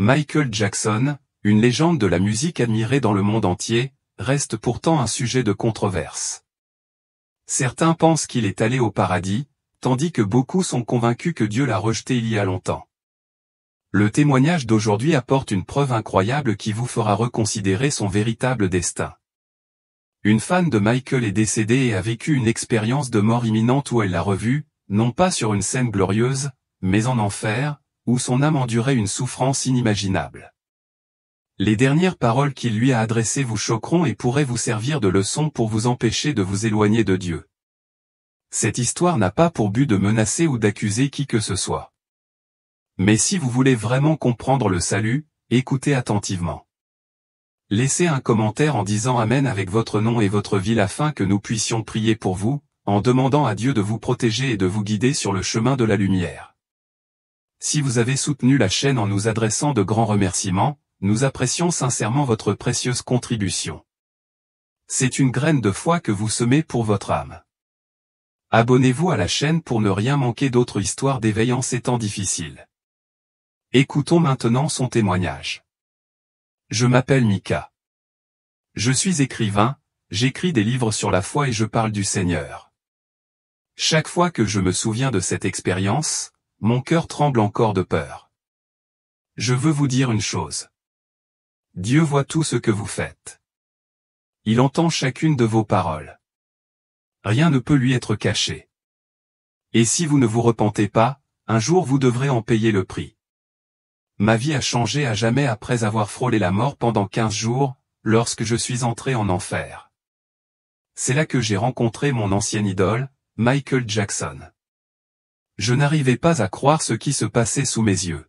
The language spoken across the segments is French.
Michael Jackson, une légende de la musique admirée dans le monde entier, reste pourtant un sujet de controverse. Certains pensent qu'il est allé au paradis, tandis que beaucoup sont convaincus que Dieu l'a rejeté il y a longtemps. Le témoignage d'aujourd'hui apporte une preuve incroyable qui vous fera reconsidérer son véritable destin. Une fan de Michael est décédée et a vécu une expérience de mort imminente où elle l'a revu, non pas sur une scène glorieuse, mais en enfer, où son âme endurait une souffrance inimaginable. Les dernières paroles qu'il lui a adressées vous choqueront et pourraient vous servir de leçon pour vous empêcher de vous éloigner de Dieu. Cette histoire n'a pas pour but de menacer ou d'accuser qui que ce soit. Mais si vous voulez vraiment comprendre le salut, écoutez attentivement. Laissez un commentaire en disant Amen avec votre nom et votre ville afin que nous puissions prier pour vous, en demandant à Dieu de vous protéger et de vous guider sur le chemin de la lumière. Si vous avez soutenu la chaîne en nous adressant de grands remerciements, nous apprécions sincèrement votre précieuse contribution. C'est une graine de foi que vous semez pour votre âme. Abonnez-vous à la chaîne pour ne rien manquer d'autres histoires d'éveil en ces temps difficiles. Écoutons maintenant son témoignage. Je m'appelle Mika. Je suis écrivain, j'écris des livres sur la foi et je parle du Seigneur. Chaque fois que je me souviens de cette expérience, mon cœur tremble encore de peur. Je veux vous dire une chose. Dieu voit tout ce que vous faites. Il entend chacune de vos paroles. Rien ne peut lui être caché. Et si vous ne vous repentez pas, un jour vous devrez en payer le prix. Ma vie a changé à jamais après avoir frôlé la mort pendant 15 jours, lorsque je suis entré en enfer. C'est là que j'ai rencontré mon ancienne idole, Michael Jackson. Je n'arrivais pas à croire ce qui se passait sous mes yeux.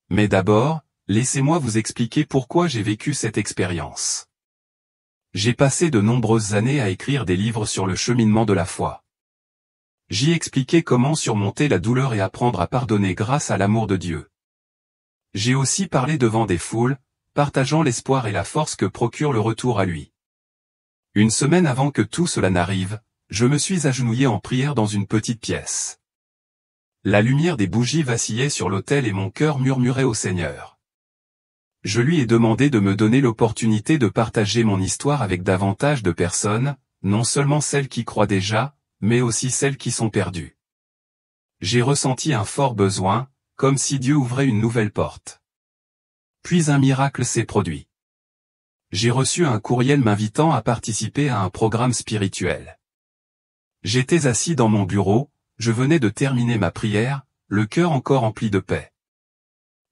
Mais d'abord, laissez-moi vous expliquer pourquoi j'ai vécu cette expérience. J'ai passé de nombreuses années à écrire des livres sur le cheminement de la foi. J'y expliquais comment surmonter la douleur et apprendre à pardonner grâce à l'amour de Dieu. J'ai aussi parlé devant des foules, partageant l'espoir et la force que procure le retour à lui. Une semaine avant que tout cela n'arrive, je me suis agenouillé en prière dans une petite pièce. La lumière des bougies vacillait sur l'autel et mon cœur murmurait au Seigneur. Je lui ai demandé de me donner l'opportunité de partager mon histoire avec davantage de personnes, non seulement celles qui croient déjà, mais aussi celles qui sont perdues. J'ai ressenti un fort besoin, comme si Dieu ouvrait une nouvelle porte. Puis un miracle s'est produit. J'ai reçu un courriel m'invitant à participer à un programme spirituel. J'étais assis dans mon bureau, je venais de terminer ma prière, le cœur encore empli de paix.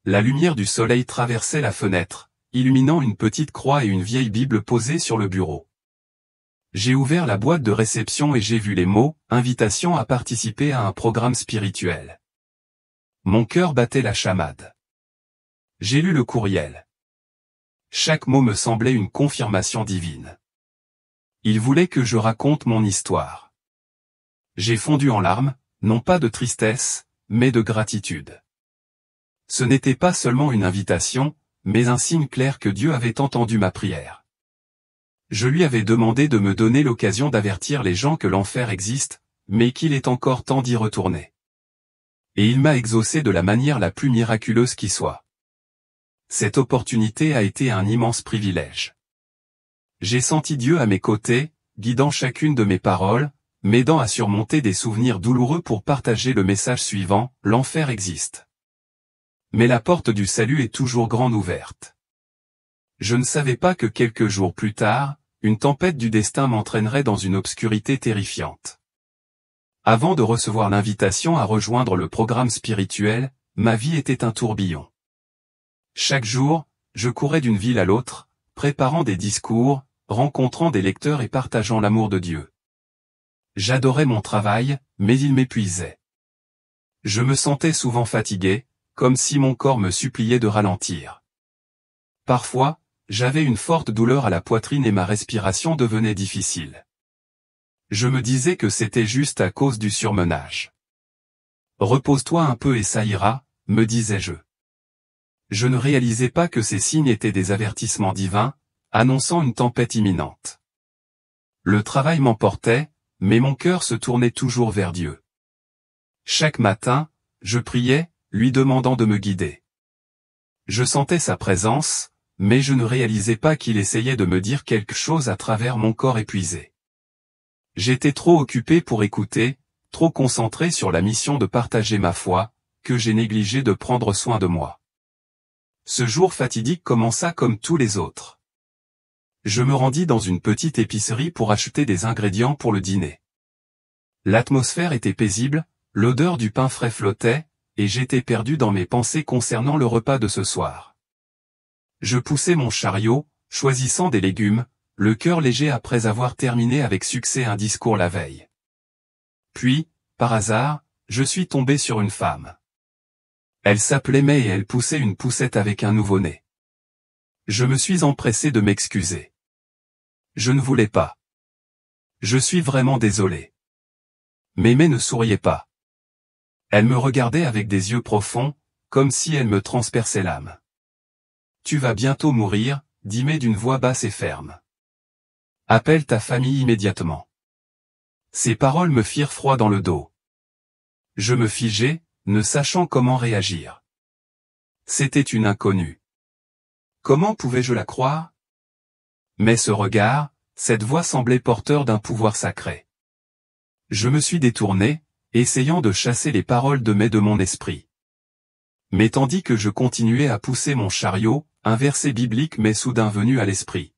La lumière du soleil traversait la fenêtre, illuminant une petite croix et une vieille Bible posée sur le bureau. J'ai ouvert la boîte de réception et j'ai vu les mots « Invitation à participer à un programme spirituel ». Mon cœur battait la chamade. J'ai lu le courriel. Chaque mot me semblait une confirmation divine. Il voulait que je raconte mon histoire. J'ai fondu en larmes, non pas de tristesse, mais de gratitude. Ce n'était pas seulement une invitation, mais un signe clair que Dieu avait entendu ma prière. Je lui avais demandé de me donner l'occasion d'avertir les gens que l'enfer existe, mais qu'il est encore temps d'y retourner. Et il m'a exaucé de la manière la plus miraculeuse qui soit. Cette opportunité a été un immense privilège. J'ai senti Dieu à mes côtés, guidant chacune de mes paroles, m'aidant à surmonter des souvenirs douloureux pour partager le message suivant, l'enfer existe. Mais la porte du salut est toujours grande ouverte. Je ne savais pas que quelques jours plus tard, une tempête du destin m'entraînerait dans une obscurité terrifiante. Avant de recevoir l'invitation à rejoindre le programme spirituel, ma vie était un tourbillon. Chaque jour, je courais d'une ville à l'autre, préparant des discours, rencontrant des lecteurs et partageant l'amour de Dieu. J'adorais mon travail, mais il m'épuisait. Je me sentais souvent fatigué, comme si mon corps me suppliait de ralentir. Parfois, j'avais une forte douleur à la poitrine et ma respiration devenait difficile. Je me disais que c'était juste à cause du surmenage. Repose-toi un peu et ça ira, me disais-je. Je ne réalisais pas que ces signes étaient des avertissements divins, annonçant une tempête imminente. Le travail m'emportait, mais mon cœur se tournait toujours vers Dieu. Chaque matin, je priais, lui demandant de me guider. Je sentais sa présence, mais je ne réalisais pas qu'il essayait de me dire quelque chose à travers mon corps épuisé. J'étais trop occupé pour écouter, trop concentré sur la mission de partager ma foi, que j'ai négligé de prendre soin de moi. Ce jour fatidique commença comme tous les autres. Je me rendis dans une petite épicerie pour acheter des ingrédients pour le dîner. L'atmosphère était paisible, l'odeur du pain frais flottait, et j'étais perdu dans mes pensées concernant le repas de ce soir. Je poussais mon chariot, choisissant des légumes, le cœur léger après avoir terminé avec succès un discours la veille. Puis, par hasard, je suis tombé sur une femme. Elle s'appelait May et elle poussait une poussette avec un nouveau-né. Je me suis empressé de m'excuser. Je ne voulais pas. Je suis vraiment désolé. Mais May ne souriait pas. Elle me regardait avec des yeux profonds, comme si elle me transperçait l'âme. « Tu vas bientôt mourir », dit May d'une voix basse et ferme. « Appelle ta famille immédiatement. » Ces paroles me firent froid dans le dos. Je me figeai, ne sachant comment réagir. C'était une inconnue. Comment pouvais-je la croire? Mais ce regard, cette voix semblait porteur d'un pouvoir sacré. Je me suis détourné, essayant de chasser les paroles de May de mon esprit. Mais tandis que je continuais à pousser mon chariot, un verset biblique m'est soudain venu à l'esprit.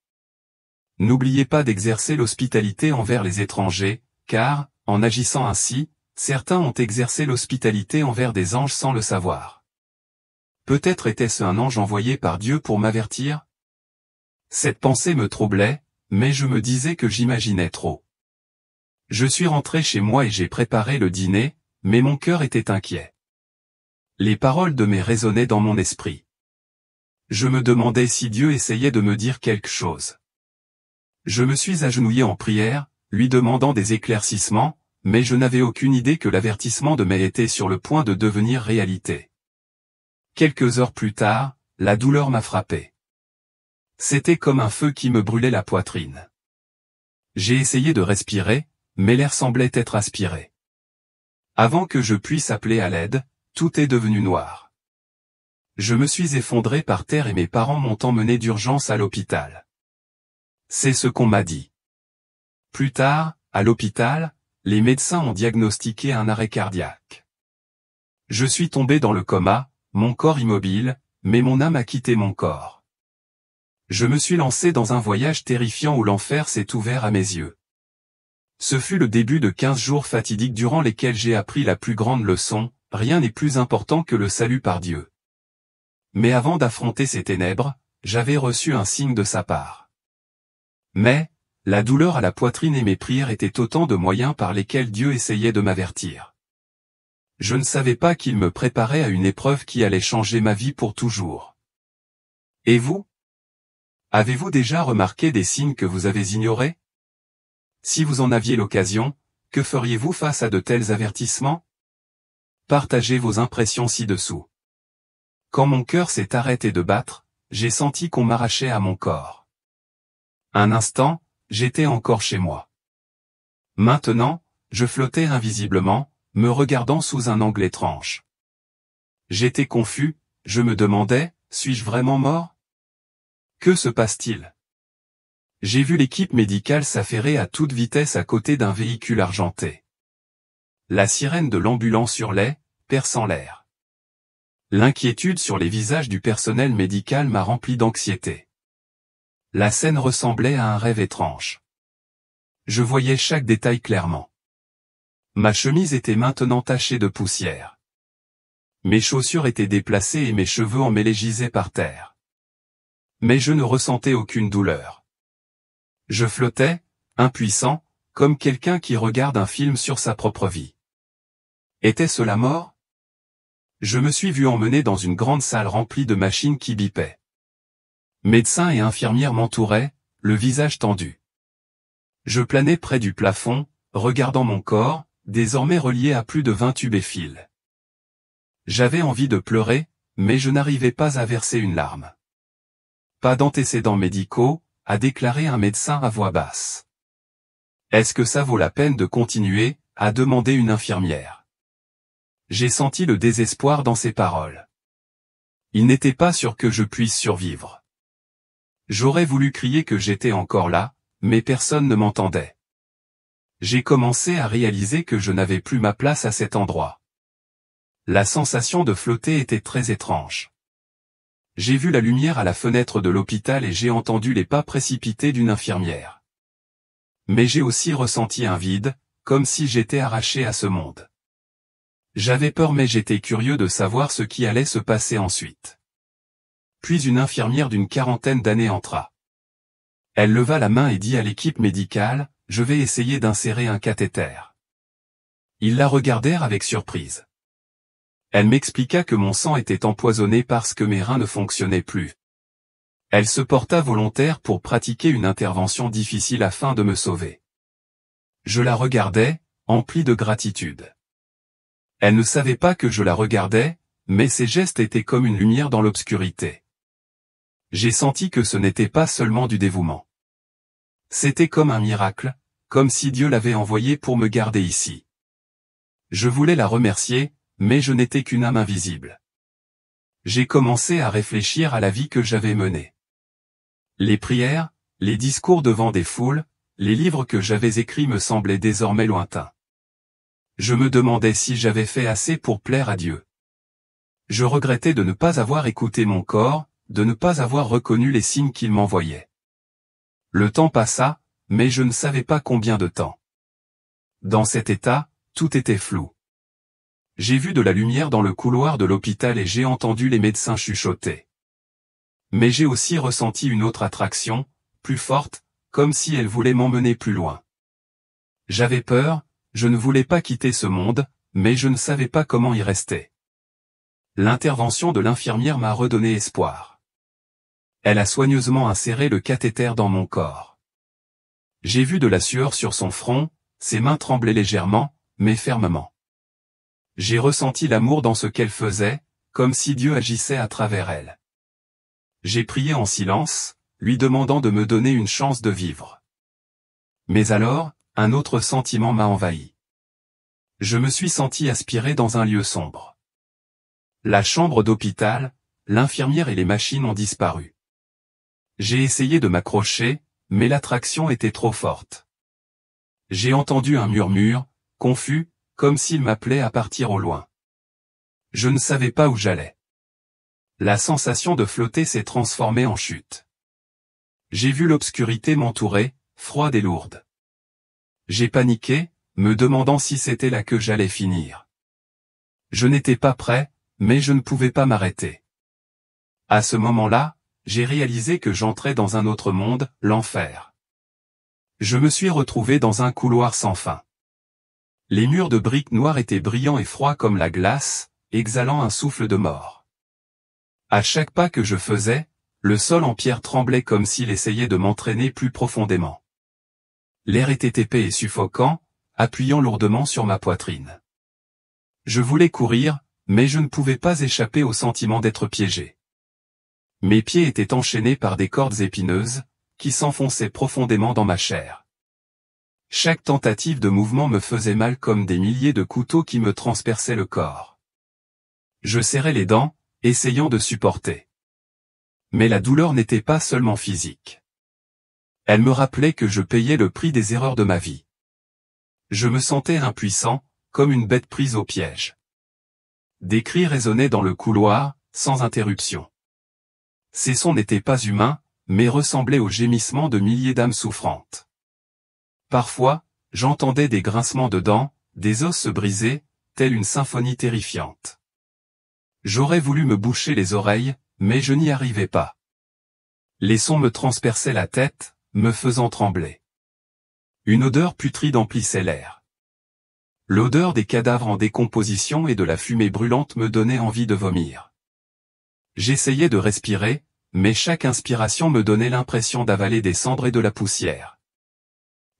N'oubliez pas d'exercer l'hospitalité envers les étrangers, car, en agissant ainsi, certains ont exercé l'hospitalité envers des anges sans le savoir. Peut-être était-ce un ange envoyé par Dieu pour m'avertir? Cette pensée me troublait, mais je me disais que j'imaginais trop. Je suis rentré chez moi et j'ai préparé le dîner, mais mon cœur était inquiet. Les paroles de May résonnaient dans mon esprit. Je me demandais si Dieu essayait de me dire quelque chose. Je me suis agenouillé en prière, lui demandant des éclaircissements, mais je n'avais aucune idée que l'avertissement de May était sur le point de devenir réalité. Quelques heures plus tard, la douleur m'a frappé. C'était comme un feu qui me brûlait la poitrine. J'ai essayé de respirer, mais l'air semblait être aspiré. Avant que je puisse appeler à l'aide, tout est devenu noir. Je me suis effondré par terre et mes parents m'ont emmené d'urgence à l'hôpital. C'est ce qu'on m'a dit. Plus tard, à l'hôpital, les médecins ont diagnostiqué un arrêt cardiaque. Je suis tombé dans le coma, mon corps immobile, mais mon âme a quitté mon corps. Je me suis lancé dans un voyage terrifiant où l'enfer s'est ouvert à mes yeux. Ce fut le début de 15 jours fatidiques durant lesquels j'ai appris la plus grande leçon, rien n'est plus important que le salut par Dieu. Mais avant d'affronter ces ténèbres, j'avais reçu un signe de sa part. Mais, la douleur à la poitrine et mes prières étaient autant de moyens par lesquels Dieu essayait de m'avertir. Je ne savais pas qu'il me préparait à une épreuve qui allait changer ma vie pour toujours. Et vous? Avez-vous déjà remarqué des signes que vous avez ignorés? Si vous en aviez l'occasion, que feriez-vous face à de tels avertissements? Partagez vos impressions ci-dessous. Quand mon cœur s'est arrêté de battre, j'ai senti qu'on m'arrachait à mon corps. Un instant, j'étais encore chez moi. Maintenant, je flottais invisiblement, me regardant sous un angle étrange. J'étais confus, je me demandais, suis-je vraiment mort? Que se passe-t-il? J'ai vu l'équipe médicale s'affairer à toute vitesse à côté d'un véhicule argenté. La sirène de l'ambulance hurlait, perçant l'air. L'inquiétude sur les visages du personnel médical m'a rempli d'anxiété. La scène ressemblait à un rêve étrange. Je voyais chaque détail clairement. Ma chemise était maintenant tachée de poussière. Mes chaussures étaient déplacées et mes cheveux emmêlés gisaient par terre. Mais je ne ressentais aucune douleur. Je flottais, impuissant, comme quelqu'un qui regarde un film sur sa propre vie. Était-ce la mort? Je me suis vu emmené dans une grande salle remplie de machines qui bipaient. Médecins et infirmières m'entouraient, le visage tendu. Je planais près du plafond, regardant mon corps, désormais relié à plus de 20 tubes et fils. J'avais envie de pleurer, mais je n'arrivais pas à verser une larme. Pas d'antécédents médicaux, a déclaré un médecin à voix basse. Est-ce que ça vaut la peine de continuer, a demandé une infirmière. J'ai senti le désespoir dans ses paroles. Il n'était pas sûr que je puisse survivre. J'aurais voulu crier que j'étais encore là, mais personne ne m'entendait. J'ai commencé à réaliser que je n'avais plus ma place à cet endroit. La sensation de flotter était très étrange. J'ai vu la lumière à la fenêtre de l'hôpital et j'ai entendu les pas précipités d'une infirmière. Mais j'ai aussi ressenti un vide, comme si j'étais arraché à ce monde. J'avais peur mais j'étais curieux de savoir ce qui allait se passer ensuite. Puis une infirmière d'une quarantaine d'années entra. Elle leva la main et dit à l'équipe médicale, « Je vais essayer d'insérer un cathéter. » Ils la regardèrent avec surprise. Elle m'expliqua que mon sang était empoisonné parce que mes reins ne fonctionnaient plus. Elle se porta volontaire pour pratiquer une intervention difficile afin de me sauver. Je la regardais, empli de gratitude. Elle ne savait pas que je la regardais, mais ses gestes étaient comme une lumière dans l'obscurité. J'ai senti que ce n'était pas seulement du dévouement. C'était comme un miracle, comme si Dieu l'avait envoyé pour me garder ici. Je voulais la remercier, mais je n'étais qu'une âme invisible. J'ai commencé à réfléchir à la vie que j'avais menée. Les prières, les discours devant des foules, les livres que j'avais écrits me semblaient désormais lointains. Je me demandais si j'avais fait assez pour plaire à Dieu. Je regrettais de ne pas avoir écouté mon corps, de ne pas avoir reconnu les signes qu'il m'envoyait. Le temps passa, mais je ne savais pas combien de temps. Dans cet état, tout était flou. J'ai vu de la lumière dans le couloir de l'hôpital et j'ai entendu les médecins chuchoter. Mais j'ai aussi ressenti une autre attraction, plus forte, comme si elle voulait m'emmener plus loin. J'avais peur, je ne voulais pas quitter ce monde, mais je ne savais pas comment y rester. L'intervention de l'infirmière m'a redonné espoir. Elle a soigneusement inséré le cathéter dans mon corps. J'ai vu de la sueur sur son front, ses mains tremblaient légèrement, mais fermement. J'ai ressenti l'amour dans ce qu'elle faisait, comme si Dieu agissait à travers elle. J'ai prié en silence, lui demandant de me donner une chance de vivre. Mais alors, un autre sentiment m'a envahi. Je me suis senti aspiré dans un lieu sombre. La chambre d'hôpital, l'infirmière et les machines ont disparu. J'ai essayé de m'accrocher, mais l'attraction était trop forte. J'ai entendu un murmure, confus, comme s'il m'appelait à partir au loin. Je ne savais pas où j'allais. La sensation de flotter s'est transformée en chute. J'ai vu l'obscurité m'entourer, froide et lourde. J'ai paniqué, me demandant si c'était là que j'allais finir. Je n'étais pas prêt, mais je ne pouvais pas m'arrêter. À ce moment-là, j'ai réalisé que j'entrais dans un autre monde, l'enfer. Je me suis retrouvé dans un couloir sans fin. Les murs de briques noires étaient brillants et froids comme la glace, exhalant un souffle de mort. À chaque pas que je faisais, le sol en pierre tremblait comme s'il essayait de m'entraîner plus profondément. L'air était épais et suffocant, appuyant lourdement sur ma poitrine. Je voulais courir, mais je ne pouvais pas échapper au sentiment d'être piégé. Mes pieds étaient enchaînés par des cordes épineuses, qui s'enfonçaient profondément dans ma chair. Chaque tentative de mouvement me faisait mal comme des milliers de couteaux qui me transperçaient le corps. Je serrais les dents, essayant de supporter. Mais la douleur n'était pas seulement physique. Elle me rappelait que je payais le prix des erreurs de ma vie. Je me sentais impuissant, comme une bête prise au piège. Des cris résonnaient dans le couloir, sans interruption. Ces sons n'étaient pas humains, mais ressemblaient aux gémissements de milliers d'âmes souffrantes. Parfois, j'entendais des grincements de dents, des os se briser, telle une symphonie terrifiante. J'aurais voulu me boucher les oreilles, mais je n'y arrivais pas. Les sons me transperçaient la tête, me faisant trembler. Une odeur putride emplissait l'air. L'odeur des cadavres en décomposition et de la fumée brûlante me donnait envie de vomir. J'essayais de respirer, mais chaque inspiration me donnait l'impression d'avaler des cendres et de la poussière.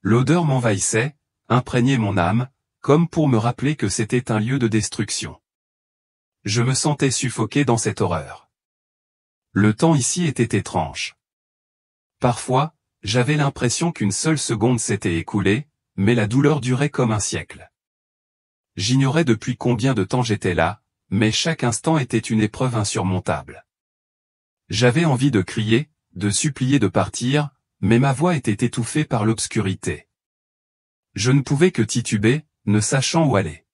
L'odeur m'envahissait, imprégnait mon âme, comme pour me rappeler que c'était un lieu de destruction. Je me sentais suffoqué dans cette horreur. Le temps ici était étrange. Parfois, j'avais l'impression qu'une seule seconde s'était écoulée, mais la douleur durait comme un siècle. J'ignorais depuis combien de temps j'étais là, mais chaque instant était une épreuve insurmontable. J'avais envie de crier, de supplier de partir, mais ma voix était étouffée par l'obscurité. Je ne pouvais que tituber, ne sachant où aller.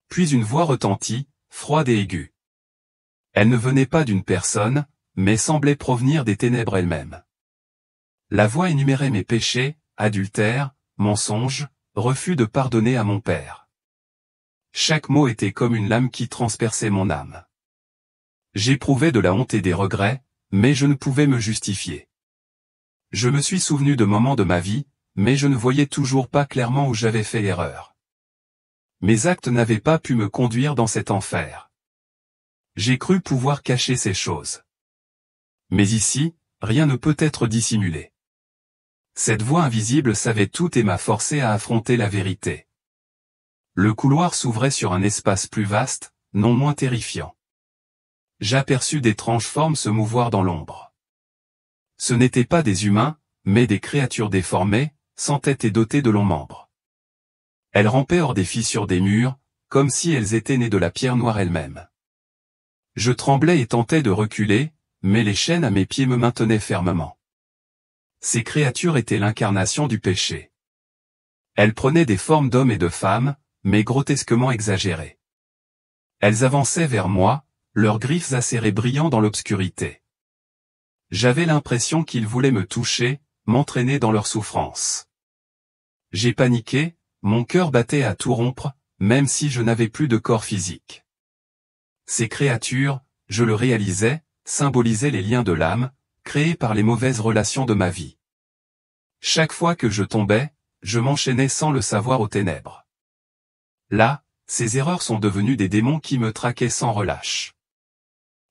Puis une voix retentit, froide et aiguë. Elle ne venait pas d'une personne, mais semblait provenir des ténèbres elles-mêmes. La voix énumérait mes péchés, adultère, mensonge, refus de pardonner à mon père. Chaque mot était comme une lame qui transperçait mon âme. J'éprouvais de la honte et des regrets, mais je ne pouvais me justifier. Je me suis souvenu de moments de ma vie, mais je ne voyais toujours pas clairement où j'avais fait l'erreur. Mes actes n'avaient pas pu me conduire dans cet enfer. J'ai cru pouvoir cacher ces choses. Mais ici, rien ne peut être dissimulé. Cette voix invisible savait tout et m'a forcé à affronter la vérité. Le couloir s'ouvrait sur un espace plus vaste, non moins terrifiant. J'aperçus d'étranges formes se mouvoir dans l'ombre. Ce n'étaient pas des humains, mais des créatures déformées, sans tête et dotées de longs membres. Elles rampaient hors des fissures des murs, comme si elles étaient nées de la pierre noire elle-même. Je tremblais et tentais de reculer, mais les chaînes à mes pieds me maintenaient fermement. Ces créatures étaient l'incarnation du péché. Elles prenaient des formes d'hommes et de femmes, mais grotesquement exagérées. Elles avançaient vers moi, leurs griffes acérées brillant dans l'obscurité. J'avais l'impression qu'ils voulaient me toucher, m'entraîner dans leur souffrance. J'ai paniqué, mon cœur battait à tout rompre, même si je n'avais plus de corps physique. Ces créatures, je le réalisais, symbolisaient les liens de l'âme, créés par les mauvaises relations de ma vie. Chaque fois que je tombais, je m'enchaînais sans le savoir aux ténèbres. Là, ces erreurs sont devenues des démons qui me traquaient sans relâche.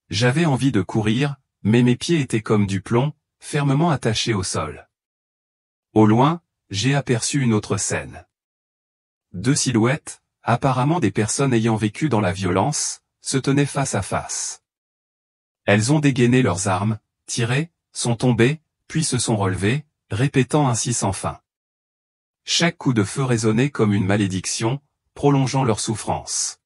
J'avais envie de courir, mais mes pieds étaient comme du plomb, fermement attachés au sol. Au loin, j'ai aperçu une autre scène. Deux silhouettes, apparemment des personnes ayant vécu dans la violence, se tenaient face à face. Elles ont dégainé leurs armes, tiré, sont tombées, puis se sont relevées, répétant ainsi sans fin. Chaque coup de feu résonnait comme une malédiction, prolongeant leur souffrance.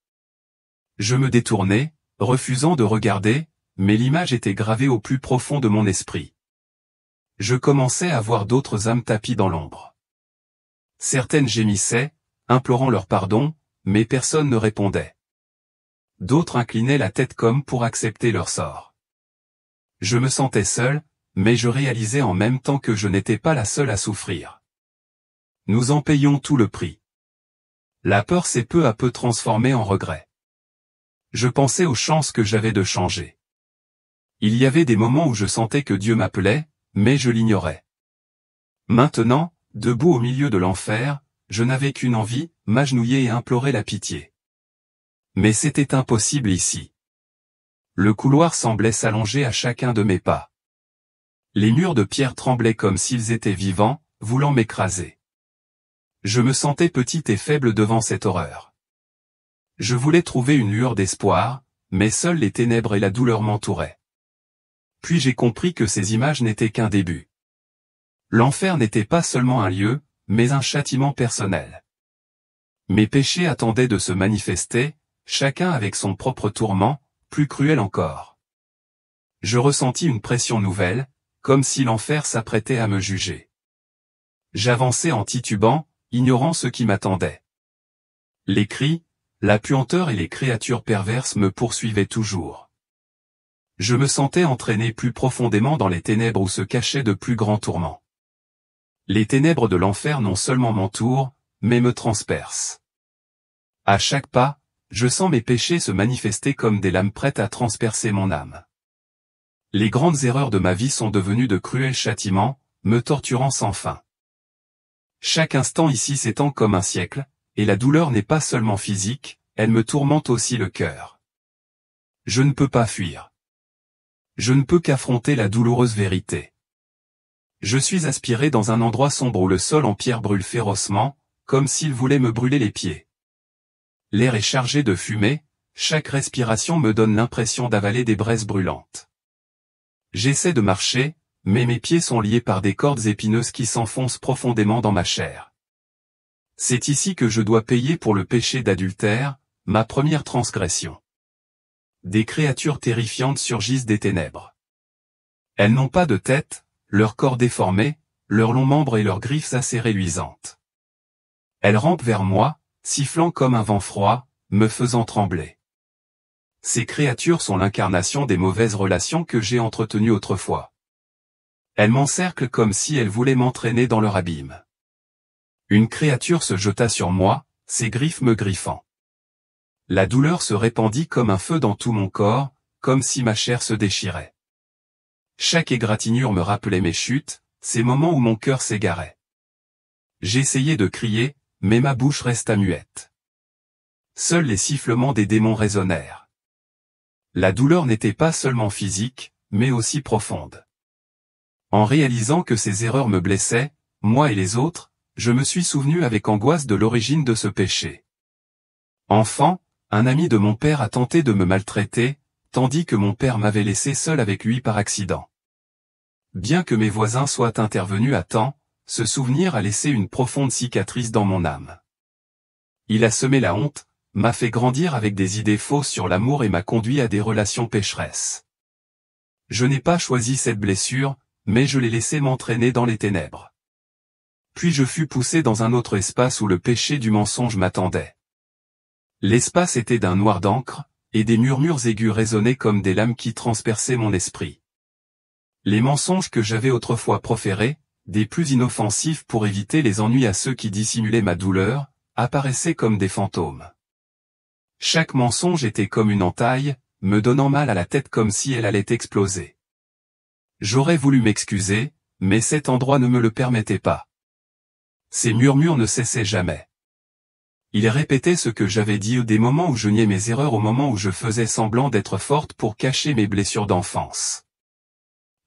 Je me détournai, refusant de regarder, mais l'image était gravée au plus profond de mon esprit. Je commençais à voir d'autres âmes tapies dans l'ombre. Certaines gémissaient, implorant leur pardon, mais personne ne répondait. D'autres inclinaient la tête comme pour accepter leur sort. Je me sentais seul, mais je réalisais en même temps que je n'étais pas la seule à souffrir. Nous en payons tout le prix. La peur s'est peu à peu transformée en regret. Je pensais aux chances que j'avais de changer. Il y avait des moments où je sentais que Dieu m'appelait, mais je l'ignorais. Maintenant, debout au milieu de l'enfer, je n'avais qu'une envie, m'agenouiller et implorer la pitié. Mais c'était impossible ici. Le couloir semblait s'allonger à chacun de mes pas. Les murs de pierre tremblaient comme s'ils étaient vivants, voulant m'écraser. Je me sentais petit et faible devant cette horreur. Je voulais trouver une lueur d'espoir, mais seules les ténèbres et la douleur m'entouraient. Puis j'ai compris que ces images n'étaient qu'un début. L'enfer n'était pas seulement un lieu, mais un châtiment personnel. Mes péchés attendaient de se manifester, chacun avec son propre tourment, plus cruel encore. Je ressentis une pression nouvelle, comme si l'enfer s'apprêtait à me juger. J'avançais en titubant, ignorant ce qui m'attendait. Les cris, la puanteur et les créatures perverses me poursuivaient toujours. Je me sentais entraîné plus profondément dans les ténèbres où se cachaient de plus grands tourments. Les ténèbres de l'enfer non seulement m'entourent, mais me transpercent. À chaque pas, je sens mes péchés se manifester comme des lames prêtes à transpercer mon âme. Les grandes erreurs de ma vie sont devenues de cruels châtiments, me torturant sans fin. Chaque instant ici s'étend comme un siècle, et la douleur n'est pas seulement physique, elle me tourmente aussi le cœur. Je ne peux pas fuir. Je ne peux qu'affronter la douloureuse vérité. Je suis aspiré dans un endroit sombre où le sol en pierre brûle férocement, comme s'il voulait me brûler les pieds. L'air est chargé de fumée, chaque respiration me donne l'impression d'avaler des braises brûlantes. J'essaie de marcher, mais mes pieds sont liés par des cordes épineuses qui s'enfoncent profondément dans ma chair. C'est ici que je dois payer pour le péché d'adultère, ma première transgression. des créatures terrifiantes surgissent des ténèbres. Elles n'ont pas de tête, leur corps déformé, leurs longs membres et leurs griffes acérées luisantes. Elles rampent vers moi, sifflant comme un vent froid, me faisant trembler. Ces créatures sont l'incarnation des mauvaises relations que j'ai entretenues autrefois. Elles m'encerclent comme si elles voulaient m'entraîner dans leur abîme. Une créature se jeta sur moi, ses griffes me griffant. La douleur se répandit comme un feu dans tout mon corps, comme si ma chair se déchirait. Chaque égratignure me rappelait mes chutes, ces moments où mon cœur s'égarait. J'essayais de crier, mais ma bouche resta muette. Seuls les sifflements des démons résonnèrent. La douleur n'était pas seulement physique, mais aussi profonde. En réalisant que ces erreurs me blessaient, moi et les autres, je me suis souvenu avec angoisse de l'origine de ce péché. Enfant, un ami de mon père a tenté de me maltraiter, tandis que mon père m'avait laissé seul avec lui par accident. Bien que mes voisins soient intervenus à temps, ce souvenir a laissé une profonde cicatrice dans mon âme. Il a semé la honte, m'a fait grandir avec des idées fausses sur l'amour et m'a conduit à des relations pécheresses. Je n'ai pas choisi cette blessure, mais je l'ai laissé m'entraîner dans les ténèbres. Puis je fus poussé dans un autre espace où le péché du mensonge m'attendait. L'espace était d'un noir d'encre, et des murmures aigus résonnaient comme des lames qui transperçaient mon esprit. Les mensonges que j'avais autrefois proférés, des plus inoffensifs pour éviter les ennuis à ceux qui dissimulaient ma douleur, apparaissaient comme des fantômes. Chaque mensonge était comme une entaille, me donnant mal à la tête comme si elle allait exploser. J'aurais voulu m'excuser, mais cet endroit ne me le permettait pas. Ces murmures ne cessaient jamais. Ils répétaient ce que j'avais dit des moments où je niais mes erreurs au moment où je faisais semblant d'être forte pour cacher mes blessures d'enfance.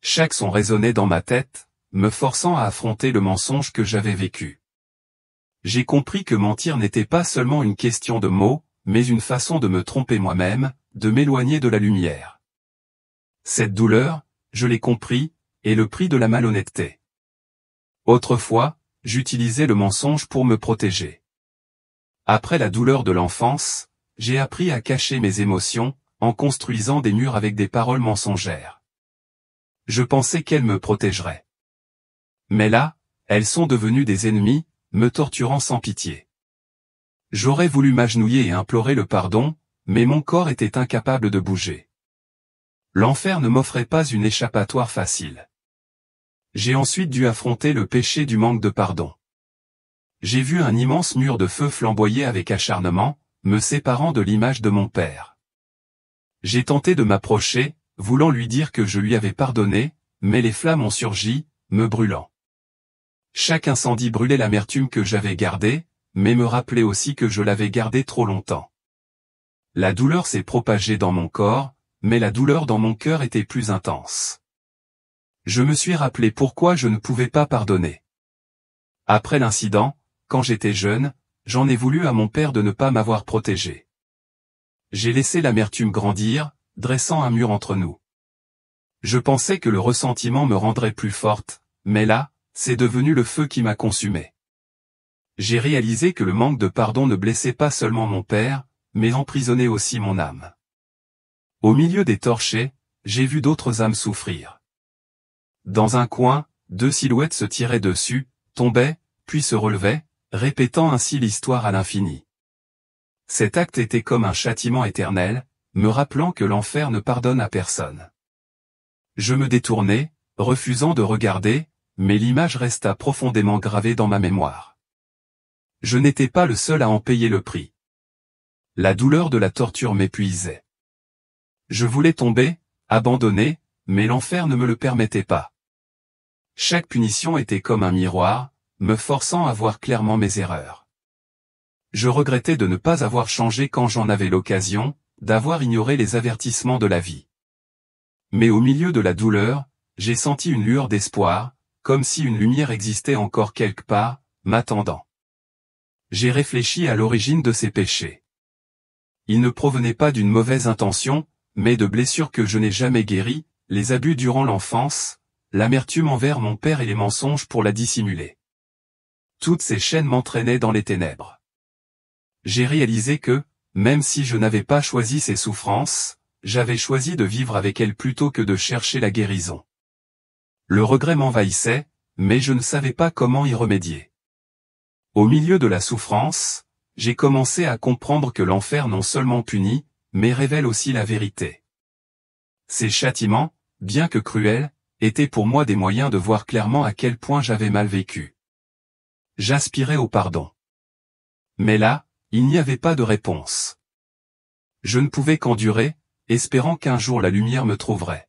Chaque son résonnait dans ma tête, me forçant à affronter le mensonge que j'avais vécu. J'ai compris que mentir n'était pas seulement une question de mots, mais une façon de me tromper moi-même, de m'éloigner de la lumière. Cette douleur, je l'ai compris, est le prix de la malhonnêteté. Autrefois, j'utilisais le mensonge pour me protéger. Après la douleur de l'enfance, j'ai appris à cacher mes émotions, en construisant des murs avec des paroles mensongères. Je pensais qu'elles me protégeraient. Mais là, elles sont devenues des ennemis, me torturant sans pitié. J'aurais voulu m'agenouiller et implorer le pardon, mais mon corps était incapable de bouger. L'enfer ne m'offrait pas une échappatoire facile. J'ai ensuite dû affronter le péché du manque de pardon. J'ai vu un immense mur de feu flamboyer avec acharnement, me séparant de l'image de mon père. J'ai tenté de m'approcher, voulant lui dire que je lui avais pardonné, mais les flammes ont surgi, me brûlant. Chaque incendie brûlait l'amertume que j'avais gardée, mais me rappelait aussi que je l'avais gardée trop longtemps. La douleur s'est propagée dans mon corps, mais la douleur dans mon cœur était plus intense. Je me suis rappelé pourquoi je ne pouvais pas pardonner. Après l'incident, quand j'étais jeune, j'en ai voulu à mon père de ne pas m'avoir protégé. J'ai laissé l'amertume grandir, dressant un mur entre nous. Je pensais que le ressentiment me rendrait plus forte, mais là, c'est devenu le feu qui m'a consumé. J'ai réalisé que le manque de pardon ne blessait pas seulement mon père, mais emprisonnait aussi mon âme. Au milieu des torchers, j'ai vu d'autres âmes souffrir. Dans un coin, deux silhouettes se tiraient dessus, tombaient, puis se relevaient, répétant ainsi l'histoire à l'infini. Cet acte était comme un châtiment éternel, me rappelant que l'enfer ne pardonne à personne. Je me détournai, refusant de regarder, mais l'image resta profondément gravée dans ma mémoire. Je n'étais pas le seul à en payer le prix. La douleur de la torture m'épuisait. Je voulais tomber, abandonner, mais l'enfer ne me le permettait pas. Chaque punition était comme un miroir, me forçant à voir clairement mes erreurs. Je regrettais de ne pas avoir changé quand j'en avais l'occasion, d'avoir ignoré les avertissements de la vie. Mais au milieu de la douleur, j'ai senti une lueur d'espoir, comme si une lumière existait encore quelque part, m'attendant. J'ai réfléchi à l'origine de ces péchés. Ils ne provenaient pas d'une mauvaise intention, mais de blessures que je n'ai jamais guéries, les abus durant l'enfance, l'amertume envers mon père et les mensonges pour la dissimuler. Toutes ces chaînes m'entraînaient dans les ténèbres. J'ai réalisé que, même si je n'avais pas choisi ces souffrances, j'avais choisi de vivre avec elle plutôt que de chercher la guérison. Le regret m'envahissait, mais je ne savais pas comment y remédier. Au milieu de la souffrance, j'ai commencé à comprendre que l'enfer non seulement punit, mais révèle aussi la vérité. Ces châtiments, bien que cruels, étaient pour moi des moyens de voir clairement à quel point j'avais mal vécu. J'aspirais au pardon. Mais là, il n'y avait pas de réponse. Je ne pouvais qu'endurer, espérant qu'un jour la lumière me trouverait.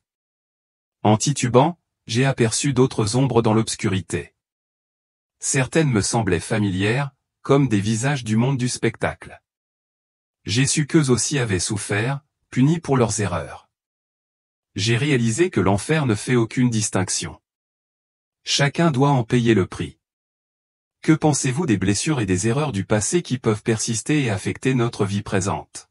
En titubant, j'ai aperçu d'autres ombres dans l'obscurité. Certaines me semblaient familières, comme des visages du monde du spectacle. J'ai su qu'eux aussi avaient souffert, punis pour leurs erreurs. J'ai réalisé que l'enfer ne fait aucune distinction. Chacun doit en payer le prix. Que pensez-vous des blessures et des erreurs du passé qui peuvent persister et affecter notre vie présente?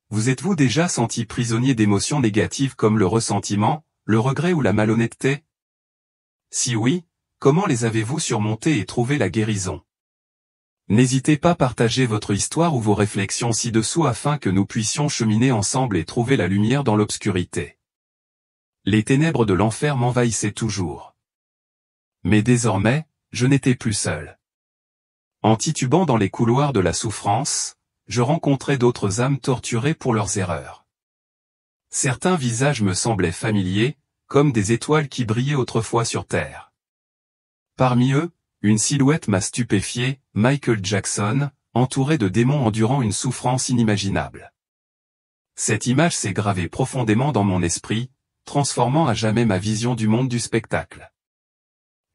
Vous êtes-vous déjà senti prisonnier d'émotions négatives comme le ressentiment, le regret ou la malhonnêteté? Si oui, comment les avez-vous surmontées et trouvé la guérison? N'hésitez pas à partager votre histoire ou vos réflexions ci-dessous afin que nous puissions cheminer ensemble et trouver la lumière dans l'obscurité. Les ténèbres de l'enfer m'envahissaient toujours. Mais désormais, je n'étais plus seul. En titubant dans les couloirs de la souffrance, je rencontrais d'autres âmes torturées pour leurs erreurs. Certains visages me semblaient familiers, comme des étoiles qui brillaient autrefois sur terre. Parmi eux, une silhouette m'a stupéfié, Michael Jackson, entouré de démons endurant une souffrance inimaginable. Cette image s'est gravée profondément dans mon esprit, transformant à jamais ma vision du monde du spectacle.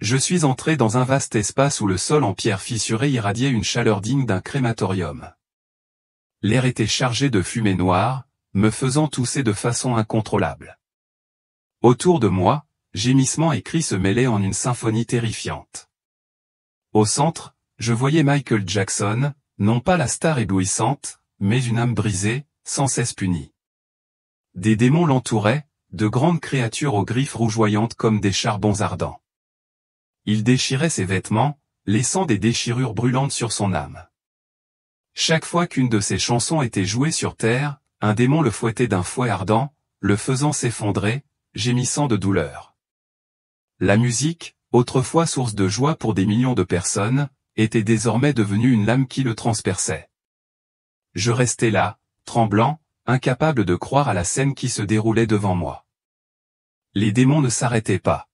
Je suis entré dans un vaste espace où le sol en pierre fissurée irradiait une chaleur digne d'un crématorium. L'air était chargé de fumée noire, me faisant tousser de façon incontrôlable. Autour de moi, gémissements et cris se mêlaient en une symphonie terrifiante. Au centre, je voyais Michael Jackson, non pas la star éblouissante, mais une âme brisée, sans cesse punie. Des démons l'entouraient, de grandes créatures aux griffes rougeoyantes comme des charbons ardents. Il déchirait ses vêtements, laissant des déchirures brûlantes sur son âme. Chaque fois qu'une de ses chansons était jouée sur terre, un démon le fouettait d'un fouet ardent, le faisant s'effondrer, gémissant de douleur. La musique, autrefois source de joie pour des millions de personnes, était désormais devenue une lame qui le transperçait. Je restais là, tremblant, incapable de croire à la scène qui se déroulait devant moi. Les démons ne s'arrêtaient pas.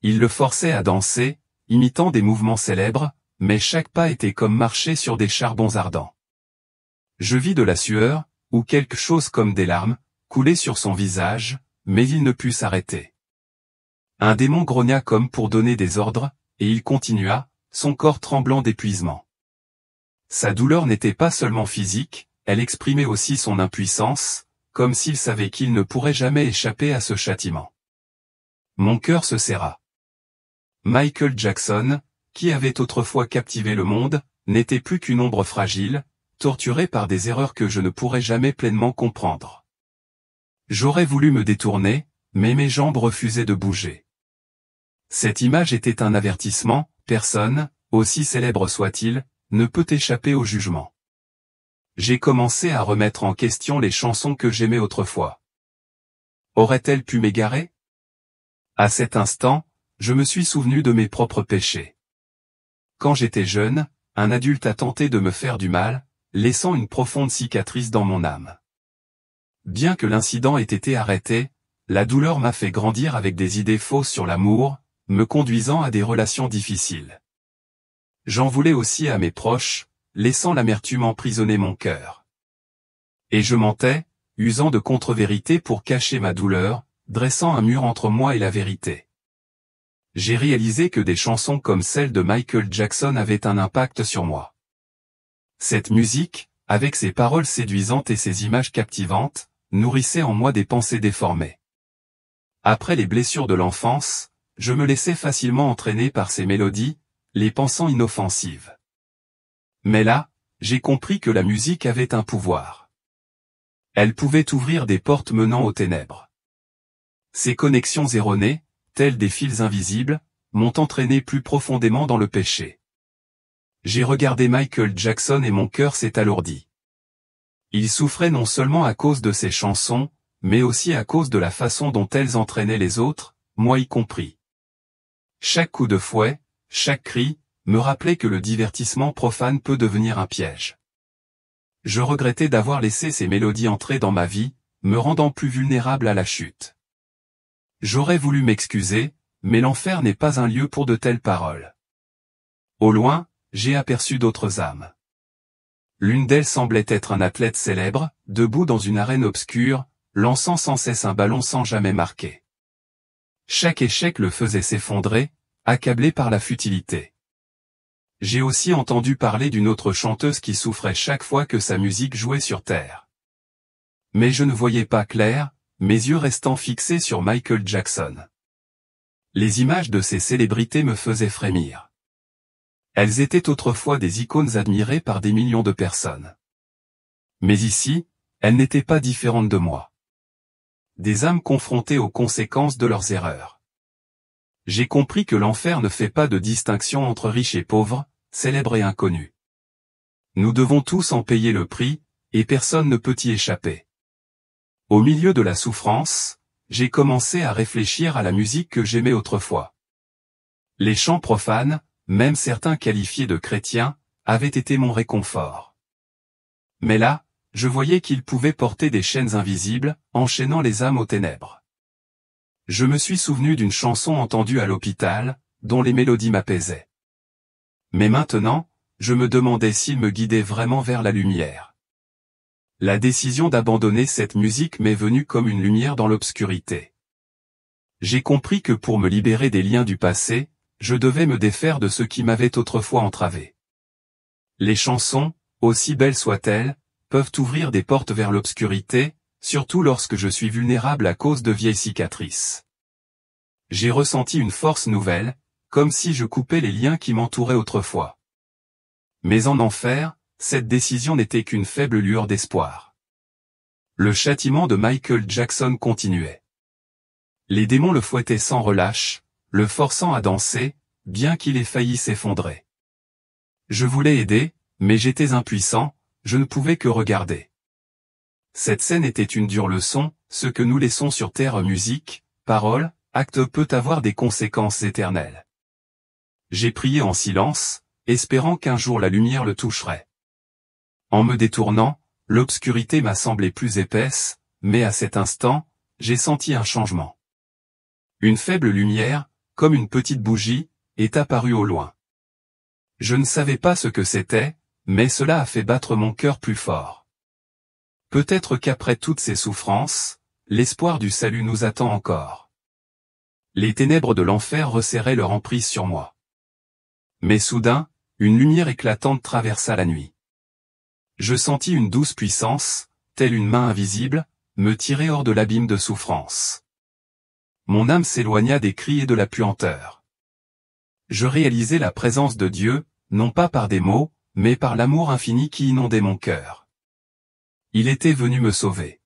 Ils le forçaient à danser, imitant des mouvements célèbres, mais chaque pas était comme marcher sur des charbons ardents. Je vis de la sueur, ou quelque chose comme des larmes, couler sur son visage, mais il ne put s'arrêter. Un démon grogna comme pour donner des ordres, et il continua, son corps tremblant d'épuisement. Sa douleur n'était pas seulement physique, elle exprimait aussi son impuissance, comme s'il savait qu'il ne pourrait jamais échapper à ce châtiment. Mon cœur se serra. Michael Jackson, qui avait autrefois captivé le monde, n'était plus qu'une ombre fragile, torturée par des erreurs que je ne pourrais jamais pleinement comprendre. J'aurais voulu me détourner, mais mes jambes refusaient de bouger. Cette image était un avertissement, personne, aussi célèbre soit-il, ne peut échapper au jugement. J'ai commencé à remettre en question les chansons que j'aimais autrefois. Aurait-elle pu m'égarer? À cet instant, je me suis souvenu de mes propres péchés. Quand j'étais jeune, un adulte a tenté de me faire du mal, laissant une profonde cicatrice dans mon âme. Bien que l'incident ait été arrêté, la douleur m'a fait grandir avec des idées fausses sur l'amour, me conduisant à des relations difficiles. J'en voulais aussi à mes proches, laissant l'amertume emprisonner mon cœur. Et je mentais, usant de contre-vérités pour cacher ma douleur, dressant un mur entre moi et la vérité. J'ai réalisé que des chansons comme celle de Michael Jackson avaient un impact sur moi. Cette musique, avec ses paroles séduisantes et ses images captivantes, nourrissait en moi des pensées déformées. Après les blessures de l'enfance, je me laissais facilement entraîner par ces mélodies, les pensant inoffensives. Mais là, j'ai compris que la musique avait un pouvoir. Elle pouvait ouvrir des portes menant aux ténèbres. Ces connexions erronées, telles des fils invisibles, m'ont entraîné plus profondément dans le péché. J'ai regardé Michael Jackson et mon cœur s'est alourdi. Il souffrait non seulement à cause de ses chansons, mais aussi à cause de la façon dont elles entraînaient les autres, moi y compris. Chaque coup de fouet, chaque cri, me rappelait que le divertissement profane peut devenir un piège. Je regrettais d'avoir laissé ces mélodies entrer dans ma vie, me rendant plus vulnérable à la chute. J'aurais voulu m'excuser, mais l'enfer n'est pas un lieu pour de telles paroles. Au loin, j'ai aperçu d'autres âmes. L'une d'elles semblait être un athlète célèbre, debout dans une arène obscure, lançant sans cesse un ballon sans jamais marquer. Chaque échec le faisait s'effondrer, accablé par la futilité. J'ai aussi entendu parler d'une autre chanteuse qui souffrait chaque fois que sa musique jouait sur terre. Mais je ne voyais pas clair, mes yeux restant fixés sur Michael Jackson. Les images de ces célébrités me faisaient frémir. Elles étaient autrefois des icônes admirées par des millions de personnes. Mais ici, elles n'étaient pas différentes de moi. Des âmes confrontées aux conséquences de leurs erreurs. J'ai compris que l'enfer ne fait pas de distinction entre riches et pauvres, célèbres et inconnus. Nous devons tous en payer le prix, et personne ne peut y échapper. Au milieu de la souffrance, j'ai commencé à réfléchir à la musique que j'aimais autrefois. Les chants profanes, même certains qualifiés de chrétiens, avaient été mon réconfort. Mais là, je voyais qu'ils pouvaient porter des chaînes invisibles, enchaînant les âmes aux ténèbres. Je me suis souvenu d'une chanson entendue à l'hôpital, dont les mélodies m'apaisaient. Mais maintenant, je me demandais s'il me guidait vraiment vers la lumière. La décision d'abandonner cette musique m'est venue comme une lumière dans l'obscurité. J'ai compris que pour me libérer des liens du passé, je devais me défaire de ce qui m'avait autrefois entravé. Les chansons, aussi belles soient-elles, peuvent ouvrir des portes vers l'obscurité, surtout lorsque je suis vulnérable à cause de vieilles cicatrices. J'ai ressenti une force nouvelle, comme si je coupais les liens qui m'entouraient autrefois. Mais en enfer, cette décision n'était qu'une faible lueur d'espoir. Le châtiment de Michael Jackson continuait. Les démons le fouettaient sans relâche, le forçant à danser, bien qu'il ait failli s'effondrer. Je voulais aider, mais j'étais impuissant, je ne pouvais que regarder. Cette scène était une dure leçon, ce que nous laissons sur terre musique, parole, acte peut avoir des conséquences éternelles. J'ai prié en silence, espérant qu'un jour la lumière le toucherait. En me détournant, l'obscurité m'a semblé plus épaisse, mais à cet instant, j'ai senti un changement. Une faible lumière, comme une petite bougie, est apparue au loin. Je ne savais pas ce que c'était, mais cela a fait battre mon cœur plus fort. Peut-être qu'après toutes ces souffrances, l'espoir du salut nous attend encore. Les ténèbres de l'enfer resserraient leur emprise sur moi. Mais soudain, une lumière éclatante traversa la nuit. Je sentis une douce puissance, telle une main invisible, me tirer hors de l'abîme de souffrance. Mon âme s'éloigna des cris et de la puanteur. Je réalisai la présence de Dieu, non pas par des mots, mais par l'amour infini qui inondait mon cœur. Il était venu me sauver.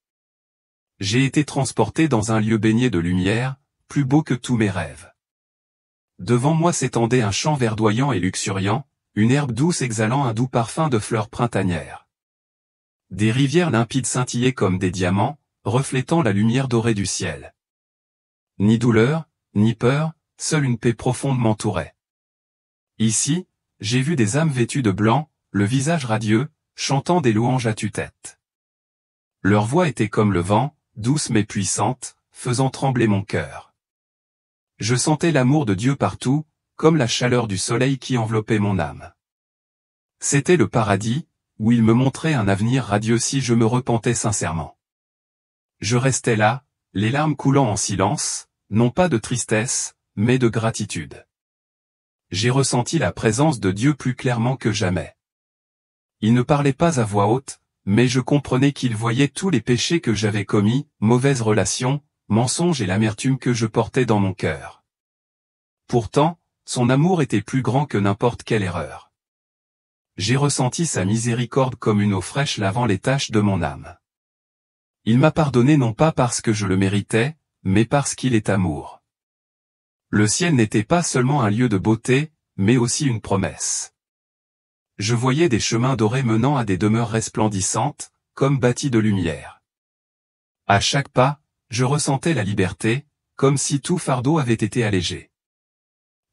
J'ai été transporté dans un lieu baigné de lumière, plus beau que tous mes rêves. Devant moi s'étendait un champ verdoyant et luxuriant, une herbe douce exhalant un doux parfum de fleurs printanières. Des rivières limpides scintillaient comme des diamants, reflétant la lumière dorée du ciel. Ni douleur, ni peur, seule une paix profonde m'entourait. Ici, j'ai vu des âmes vêtues de blanc, le visage radieux, chantant des louanges à tue-tête. Leur voix était comme le vent, douce mais puissante, faisant trembler mon cœur. Je sentais l'amour de Dieu partout, comme la chaleur du soleil qui enveloppait mon âme. C'était le paradis, où il me montrait un avenir radieux si je me repentais sincèrement. Je restais là, les larmes coulant en silence, non pas de tristesse, mais de gratitude. J'ai ressenti la présence de Dieu plus clairement que jamais. Il ne parlait pas à voix haute, mais je comprenais qu'il voyait tous les péchés que j'avais commis, mauvaises relations, mensonges et l'amertume que je portais dans mon cœur. Pourtant, son amour était plus grand que n'importe quelle erreur. J'ai ressenti sa miséricorde comme une eau fraîche lavant les taches de mon âme. Il m'a pardonné non pas parce que je le méritais, mais parce qu'il est amour. Le ciel n'était pas seulement un lieu de beauté, mais aussi une promesse. Je voyais des chemins dorés menant à des demeures resplendissantes, comme bâtie de lumière. À chaque pas, je ressentais la liberté, comme si tout fardeau avait été allégé.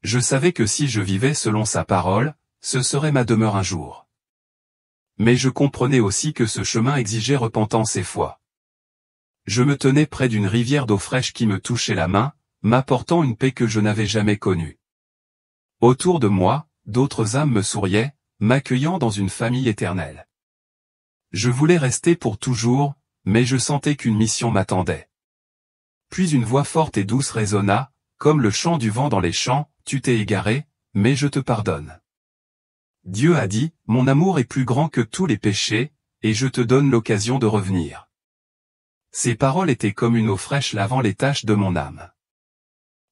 Je savais que si je vivais selon sa parole, ce serait ma demeure un jour. Mais je comprenais aussi que ce chemin exigeait repentance et foi. Je me tenais près d'une rivière d'eau fraîche qui me touchait la main, m'apportant une paix que je n'avais jamais connue. Autour de moi, d'autres âmes me souriaient, m'accueillant dans une famille éternelle. Je voulais rester pour toujours, mais je sentais qu'une mission m'attendait. Puis une voix forte et douce résonna, comme le chant du vent dans les champs, « Tu t'es égaré, mais je te pardonne. » Dieu a dit, « Mon amour est plus grand que tous les péchés, et je te donne l'occasion de revenir. » Ces paroles étaient comme une eau fraîche lavant les taches de mon âme.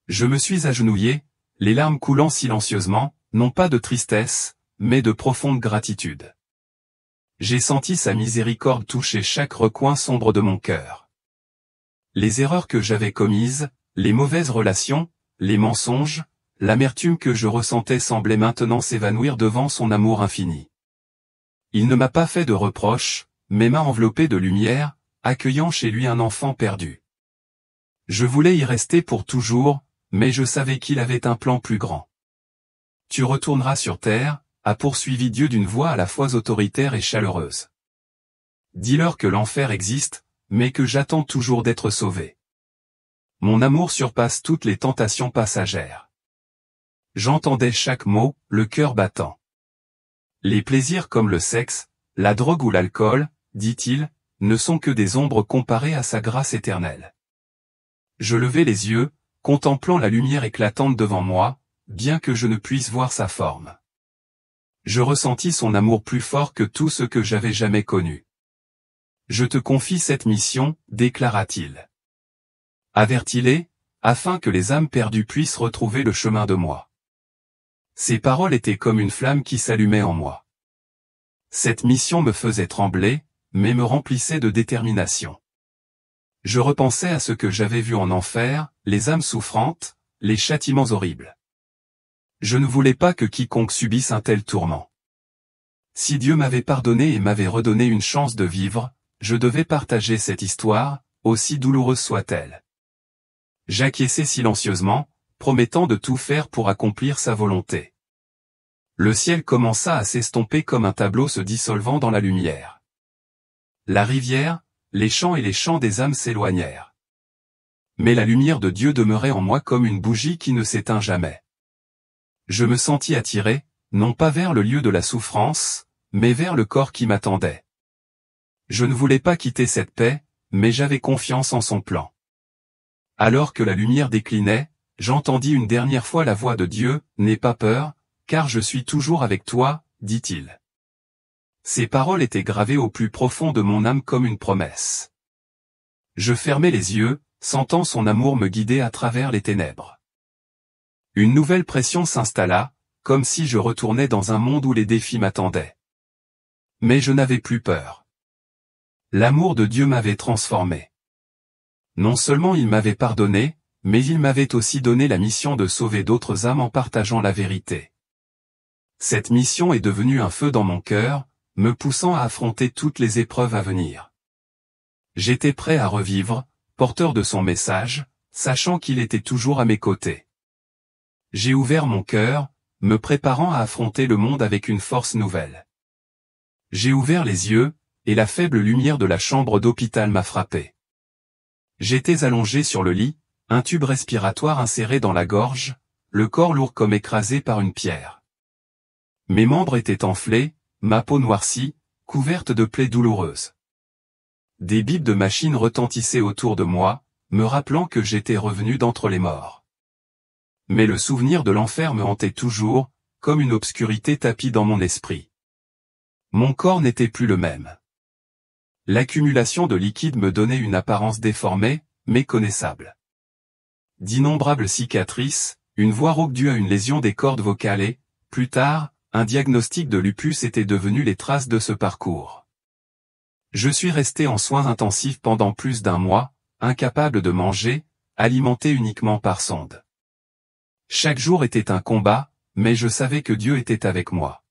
Je me suis agenouillé, les larmes coulant silencieusement, non pas de tristesse, mais de profonde gratitude. J'ai senti sa miséricorde toucher chaque recoin sombre de mon cœur. Les erreurs que j'avais commises, les mauvaises relations, les mensonges, l'amertume que je ressentais semblait maintenant s'évanouir devant son amour infini. Il ne m'a pas fait de reproches, mais m'a enveloppé de lumière, accueillant chez lui un enfant perdu. Je voulais y rester pour toujours, mais je savais qu'il avait un plan plus grand. « Tu retourneras sur terre », a poursuivi Dieu d'une voix à la fois autoritaire et chaleureuse. « Dis-leur que l'enfer existe, mais que j'attends toujours d'être sauvé. Mon amour surpasse toutes les tentations passagères. » J'entendais chaque mot, le cœur battant. Les plaisirs comme le sexe, la drogue ou l'alcool, dit-il, ne sont que des ombres comparées à sa grâce éternelle. Je levai les yeux, contemplant la lumière éclatante devant moi, bien que je ne puisse voir sa forme. Je ressentis son amour plus fort que tout ce que j'avais jamais connu. « Je te confie cette mission, déclara-t-il. Avertis-les, afin que les âmes perdues puissent retrouver le chemin de moi. » Ces paroles étaient comme une flamme qui s'allumait en moi. Cette mission me faisait trembler, mais me remplissait de détermination. Je repensais à ce que j'avais vu en enfer, les âmes souffrantes, les châtiments horribles. Je ne voulais pas que quiconque subisse un tel tourment. Si Dieu m'avait pardonné et m'avait redonné une chance de vivre, je devais partager cette histoire, aussi douloureuse soit-elle. J'acquiesçai silencieusement, promettant de tout faire pour accomplir sa volonté. Le ciel commença à s'estomper comme un tableau se dissolvant dans la lumière. La rivière, les champs et les chants des âmes s'éloignèrent. Mais la lumière de Dieu demeurait en moi comme une bougie qui ne s'éteint jamais. Je me sentis attiré, non pas vers le lieu de la souffrance, mais vers le corps qui m'attendait. Je ne voulais pas quitter cette paix, mais j'avais confiance en son plan. Alors que la lumière déclinait, j'entendis une dernière fois la voix de Dieu, « N'aie pas peur, car je suis toujours avec toi, » dit-il. Ces paroles étaient gravées au plus profond de mon âme comme une promesse. Je fermai les yeux, sentant son amour me guider à travers les ténèbres. Une nouvelle pression s'installa, comme si je retournais dans un monde où les défis m'attendaient. Mais je n'avais plus peur. L'amour de Dieu m'avait transformé. Non seulement il m'avait pardonné, mais il m'avait aussi donné la mission de sauver d'autres âmes en partageant la vérité. Cette mission est devenue un feu dans mon cœur, me poussant à affronter toutes les épreuves à venir. J'étais prêt à revivre, porteur de son message, sachant qu'il était toujours à mes côtés. J'ai ouvert mon cœur, me préparant à affronter le monde avec une force nouvelle. J'ai ouvert les yeux, et la faible lumière de la chambre d'hôpital m'a frappé. J'étais allongé sur le lit, un tube respiratoire inséré dans la gorge, le corps lourd comme écrasé par une pierre. Mes membres étaient enflés, ma peau noircie, couverte de plaies douloureuses. Des bips de machines retentissaient autour de moi, me rappelant que j'étais revenu d'entre les morts. Mais le souvenir de l'enfer me hantait toujours, comme une obscurité tapie dans mon esprit. Mon corps n'était plus le même. L'accumulation de liquide me donnait une apparence déformée, méconnaissable. D'innombrables cicatrices, une voix rauque due à une lésion des cordes vocales et, plus tard, un diagnostic de lupus était devenu les traces de ce parcours. Je suis resté en soins intensifs pendant plus d'un mois, incapable de manger, alimenté uniquement par sonde. Chaque jour était un combat, mais je savais que Dieu était avec moi.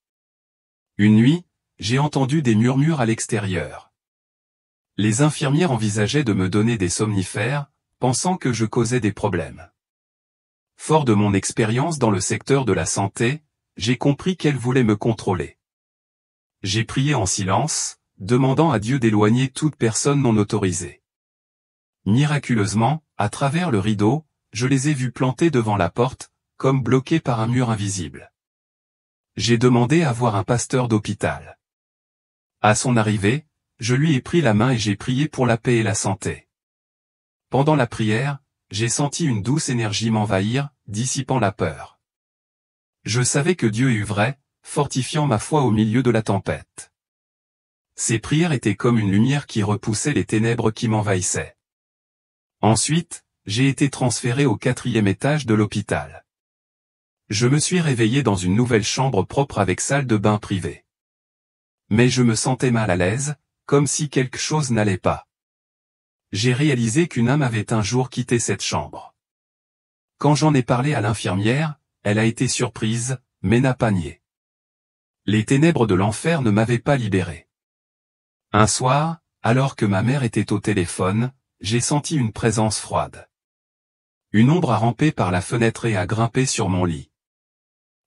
Une nuit, j'ai entendu des murmures à l'extérieur. Les infirmières envisageaient de me donner des somnifères, pensant que je causais des problèmes. Fort de mon expérience dans le secteur de la santé, j'ai compris qu'elles voulaient me contrôler. J'ai prié en silence, demandant à Dieu d'éloigner toute personne non autorisée. Miraculeusement, à travers le rideau, je les ai vus plantés devant la porte, comme bloqués par un mur invisible. J'ai demandé à voir un pasteur d'hôpital. À son arrivée, je lui ai pris la main et j'ai prié pour la paix et la santé. Pendant la prière, j'ai senti une douce énergie m'envahir, dissipant la peur. Je savais que Dieu est vrai, fortifiant ma foi au milieu de la tempête. Ces prières étaient comme une lumière qui repoussait les ténèbres qui m'envahissaient. Ensuite, j'ai été transféré au 4e étage de l'hôpital. Je me suis réveillé dans une nouvelle chambre propre avec salle de bain privée. Mais je me sentais mal à l'aise, comme si quelque chose n'allait pas. J'ai réalisé qu'une âme avait un jour quitté cette chambre. Quand j'en ai parlé à l'infirmière, elle a été surprise, mais n'a pas nié. Les ténèbres de l'enfer ne m'avaient pas libéré. Un soir, alors que ma mère était au téléphone, j'ai senti une présence froide. Une ombre a rampé par la fenêtre et a grimpé sur mon lit.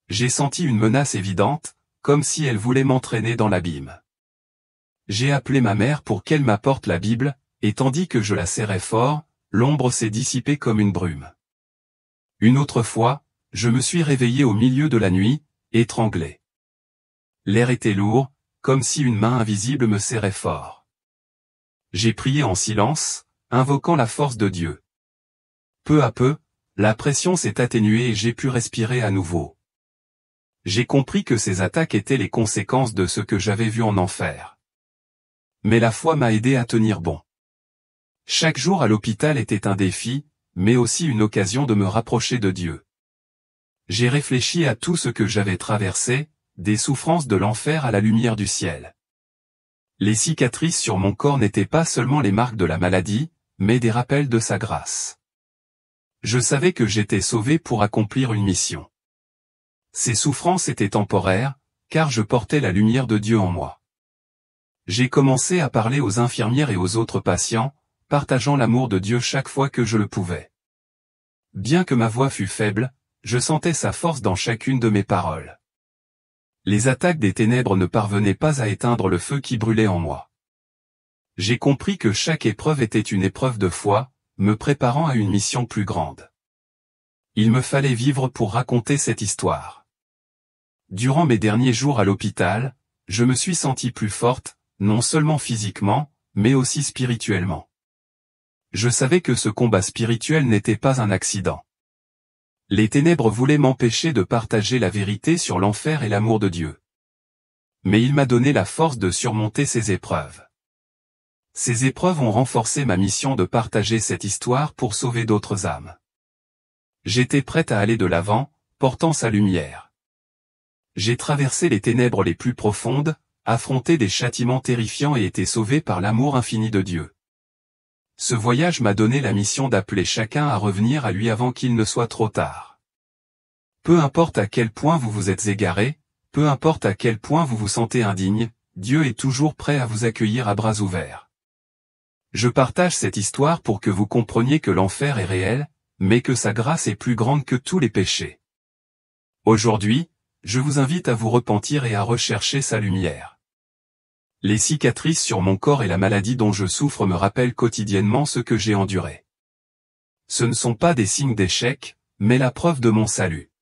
J'ai senti une menace évidente, comme si elle voulait m'entraîner dans l'abîme. J'ai appelé ma mère pour qu'elle m'apporte la Bible, et tandis que je la serrais fort, l'ombre s'est dissipée comme une brume. Une autre fois, je me suis réveillé au milieu de la nuit, étranglé. L'air était lourd, comme si une main invisible me serrait fort. J'ai prié en silence, invoquant la force de Dieu. Peu à peu, la pression s'est atténuée et j'ai pu respirer à nouveau. J'ai compris que ces attaques étaient les conséquences de ce que j'avais vu en enfer. Mais la foi m'a aidé à tenir bon. Chaque jour à l'hôpital était un défi, mais aussi une occasion de me rapprocher de Dieu. J'ai réfléchi à tout ce que j'avais traversé, des souffrances de l'enfer à la lumière du ciel. Les cicatrices sur mon corps n'étaient pas seulement les marques de la maladie, mais des rappels de sa grâce. Je savais que j'étais sauvé pour accomplir une mission. Ces souffrances étaient temporaires, car je portais la lumière de Dieu en moi. J'ai commencé à parler aux infirmières et aux autres patients, partageant l'amour de Dieu chaque fois que je le pouvais. Bien que ma voix fût faible, je sentais sa force dans chacune de mes paroles. Les attaques des ténèbres ne parvenaient pas à éteindre le feu qui brûlait en moi. J'ai compris que chaque épreuve était une épreuve de foi, me préparant à une mission plus grande. Il me fallait vivre pour raconter cette histoire. Durant mes derniers jours à l'hôpital, je me suis sentie plus forte, non seulement physiquement, mais aussi spirituellement. Je savais que ce combat spirituel n'était pas un accident. Les ténèbres voulaient m'empêcher de partager la vérité sur l'enfer et l'amour de Dieu. Mais il m'a donné la force de surmonter ces épreuves. Ces épreuves ont renforcé ma mission de partager cette histoire pour sauver d'autres âmes. J'étais prête à aller de l'avant, portant sa lumière. J'ai traversé les ténèbres les plus profondes, affronté des châtiments terrifiants et été sauvé par l'amour infini de Dieu. Ce voyage m'a donné la mission d'appeler chacun à revenir à lui avant qu'il ne soit trop tard. Peu importe à quel point vous vous êtes égaré, peu importe à quel point vous vous sentez indigne, Dieu est toujours prêt à vous accueillir à bras ouverts. Je partage cette histoire pour que vous compreniez que l'enfer est réel, mais que sa grâce est plus grande que tous les péchés. Aujourd'hui, je vous invite à vous repentir et à rechercher sa lumière. Les cicatrices sur mon corps et la maladie dont je souffre me rappellent quotidiennement ce que j'ai enduré. Ce ne sont pas des signes d'échec, mais la preuve de mon salut.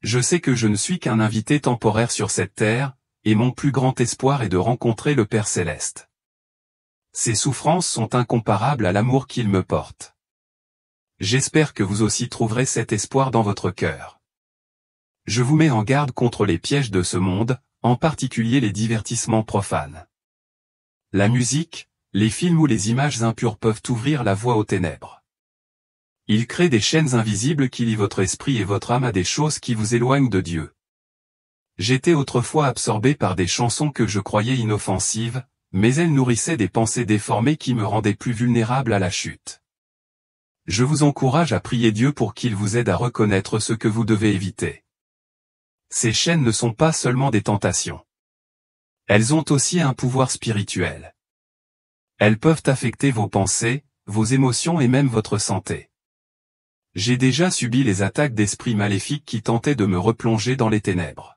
Je sais que je ne suis qu'un invité temporaire sur cette terre, et mon plus grand espoir est de rencontrer le Père Céleste. Ces souffrances sont incomparables à l'amour qu'il me porte. J'espère que vous aussi trouverez cet espoir dans votre cœur. Je vous mets en garde contre les pièges de ce monde, en particulier les divertissements profanes. La musique, les films ou les images impures peuvent ouvrir la voie aux ténèbres. Ils créent des chaînes invisibles qui lient votre esprit et votre âme à des choses qui vous éloignent de Dieu. J'étais autrefois absorbé par des chansons que je croyais inoffensives, mais elles nourrissaient des pensées déformées qui me rendaient plus vulnérable à la chute. Je vous encourage à prier Dieu pour qu'il vous aide à reconnaître ce que vous devez éviter. Ces chaînes ne sont pas seulement des tentations. Elles ont aussi un pouvoir spirituel. Elles peuvent affecter vos pensées, vos émotions et même votre santé. J'ai déjà subi les attaques d'esprits maléfiques qui tentaient de me replonger dans les ténèbres.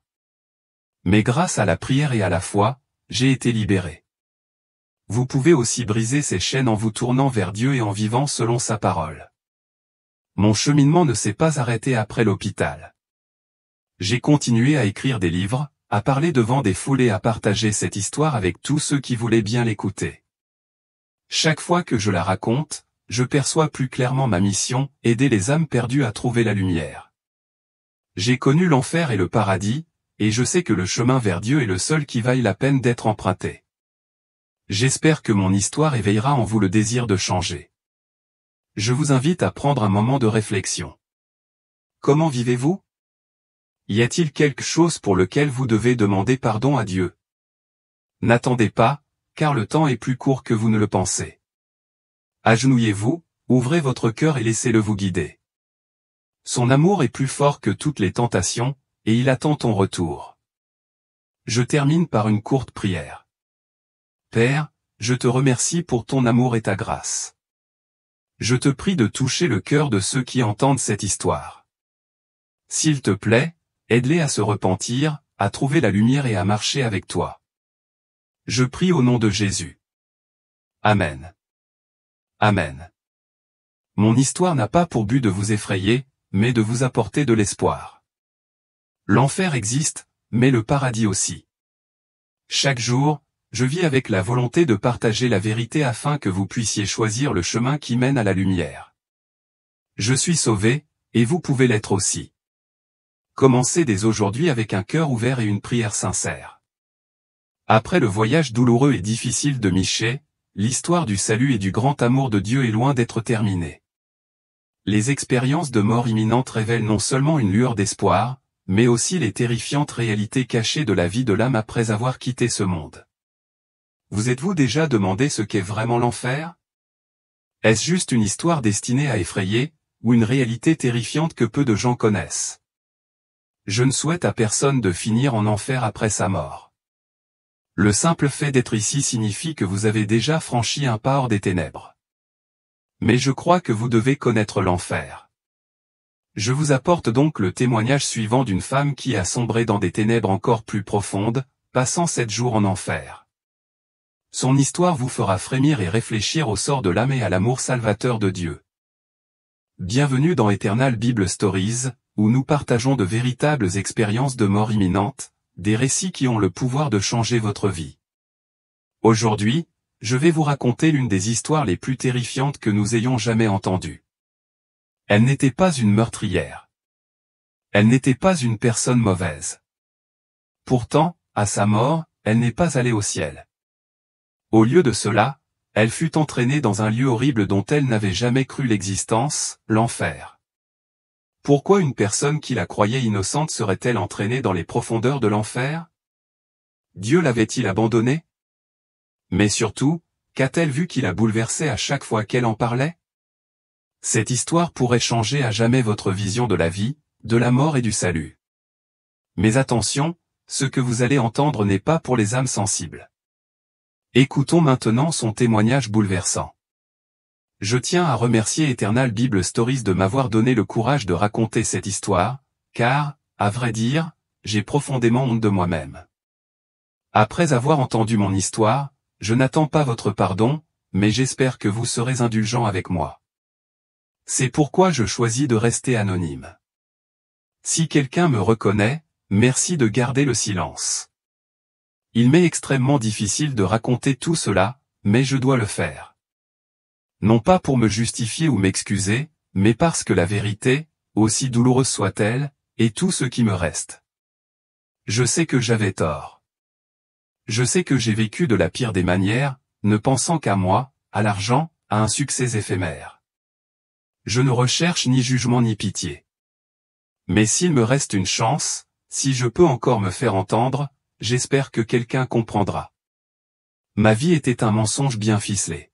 Mais grâce à la prière et à la foi, j'ai été libéré. Vous pouvez aussi briser ces chaînes en vous tournant vers Dieu et en vivant selon sa parole. Mon cheminement ne s'est pas arrêté après l'hôpital. J'ai continué à écrire des livres, à parler devant des foules et à partager cette histoire avec tous ceux qui voulaient bien l'écouter. Chaque fois que je la raconte, je perçois plus clairement ma mission, aider les âmes perdues à trouver la lumière. J'ai connu l'enfer et le paradis, et je sais que le chemin vers Dieu est le seul qui vaille la peine d'être emprunté. J'espère que mon histoire éveillera en vous le désir de changer. Je vous invite à prendre un moment de réflexion. Comment vivez-vous? Y a-t-il quelque chose pour lequel vous devez demander pardon à Dieu? N'attendez pas, car le temps est plus court que vous ne le pensez. Agenouillez-vous, ouvrez votre cœur et laissez-le vous guider. Son amour est plus fort que toutes les tentations, et il attend ton retour. Je termine par une courte prière. Père, je te remercie pour ton amour et ta grâce. Je te prie de toucher le cœur de ceux qui entendent cette histoire. S'il te plaît, aide-les à se repentir, à trouver la lumière et à marcher avec toi. Je prie au nom de Jésus. Amen. Amen. Mon histoire n'a pas pour but de vous effrayer, mais de vous apporter de l'espoir. L'enfer existe, mais le paradis aussi. Chaque jour, je vis avec la volonté de partager la vérité afin que vous puissiez choisir le chemin qui mène à la lumière. Je suis sauvé, et vous pouvez l'être aussi. Commencez dès aujourd'hui avec un cœur ouvert et une prière sincère. Après le voyage douloureux et difficile de Michée, l'histoire du salut et du grand amour de Dieu est loin d'être terminée. Les expériences de mort imminente révèlent non seulement une lueur d'espoir, mais aussi les terrifiantes réalités cachées de la vie de l'âme après avoir quitté ce monde. Vous êtes-vous déjà demandé ce qu'est vraiment l'enfer? Est-ce juste une histoire destinée à effrayer, ou une réalité terrifiante que peu de gens connaissent? Je ne souhaite à personne de finir en enfer après sa mort. Le simple fait d'être ici signifie que vous avez déjà franchi un pas hors des ténèbres. Mais je crois que vous devez connaître l'enfer. Je vous apporte donc le témoignage suivant d'une femme qui a sombré dans des ténèbres encore plus profondes, passant 7 jours en enfer. Son histoire vous fera frémir et réfléchir au sort de l'âme et à l'amour salvateur de Dieu. Bienvenue dans Eternal Bible Stories, où nous partageons de véritables expériences de mort imminente, des récits qui ont le pouvoir de changer votre vie. Aujourd'hui, je vais vous raconter l'une des histoires les plus terrifiantes que nous ayons jamais entendues. Elle n'était pas une meurtrière. Elle n'était pas une personne mauvaise. Pourtant, à sa mort, elle n'est pas allée au ciel. Au lieu de cela, elle fut entraînée dans un lieu horrible dont elle n'avait jamais cru l'existence, l'enfer. Pourquoi une personne qui la croyait innocente serait-elle entraînée dans les profondeurs de l'enfer? Dieu l'avait-il abandonnée? Mais surtout, qu'a-t-elle vu qui la bouleversait à chaque fois qu'elle en parlait? Cette histoire pourrait changer à jamais votre vision de la vie, de la mort et du salut. Mais attention, ce que vous allez entendre n'est pas pour les âmes sensibles. Écoutons maintenant son témoignage bouleversant. Je tiens à remercier Eternal Bible Stories de m'avoir donné le courage de raconter cette histoire, car, à vrai dire, j'ai profondément honte de moi-même. Après avoir entendu mon histoire, je n'attends pas votre pardon, mais j'espère que vous serez indulgents avec moi. C'est pourquoi je choisis de rester anonyme. Si quelqu'un me reconnaît, merci de garder le silence. Il m'est extrêmement difficile de raconter tout cela, mais je dois le faire. Non pas pour me justifier ou m'excuser, mais parce que la vérité, aussi douloureuse soit-elle, est tout ce qui me reste. Je sais que j'avais tort. Je sais que j'ai vécu de la pire des manières, ne pensant qu'à moi, à l'argent, à un succès éphémère. Je ne recherche ni jugement ni pitié. Mais s'il me reste une chance, si je peux encore me faire entendre, j'espère que quelqu'un comprendra. Ma vie était un mensonge bien ficelé.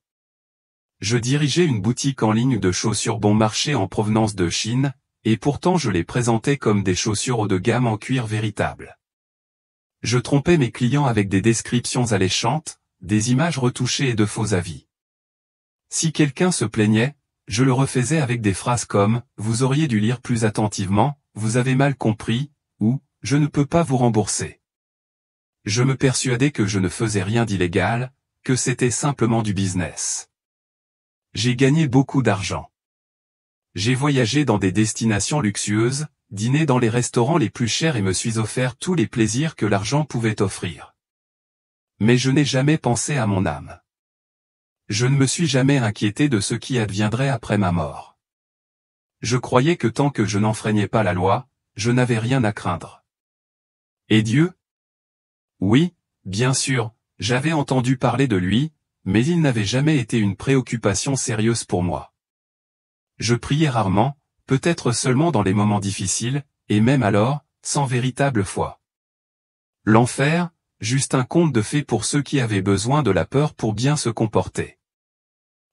Je dirigeais une boutique en ligne de chaussures bon marché en provenance de Chine, et pourtant je les présentais comme des chaussures haut de gamme en cuir véritable. Je trompais mes clients avec des descriptions alléchantes, des images retouchées et de faux avis. Si quelqu'un se plaignait, je le refaisais avec des phrases comme « Vous auriez dû lire plus attentivement, vous avez mal compris » ou « Je ne peux pas vous rembourser ». Je me persuadais que je ne faisais rien d'illégal, que c'était simplement du business. J'ai gagné beaucoup d'argent. J'ai voyagé dans des destinations luxueuses, dîné dans les restaurants les plus chers et me suis offert tous les plaisirs que l'argent pouvait offrir. Mais je n'ai jamais pensé à mon âme. Je ne me suis jamais inquiété de ce qui adviendrait après ma mort. Je croyais que tant que je n'enfreignais pas la loi, je n'avais rien à craindre. Et Dieu? Oui, bien sûr, j'avais entendu parler de lui, mais il n'avait jamais été une préoccupation sérieuse pour moi. Je priais rarement, peut-être seulement dans les moments difficiles, et même alors, sans véritable foi. L'enfer, juste un conte de fées pour ceux qui avaient besoin de la peur pour bien se comporter.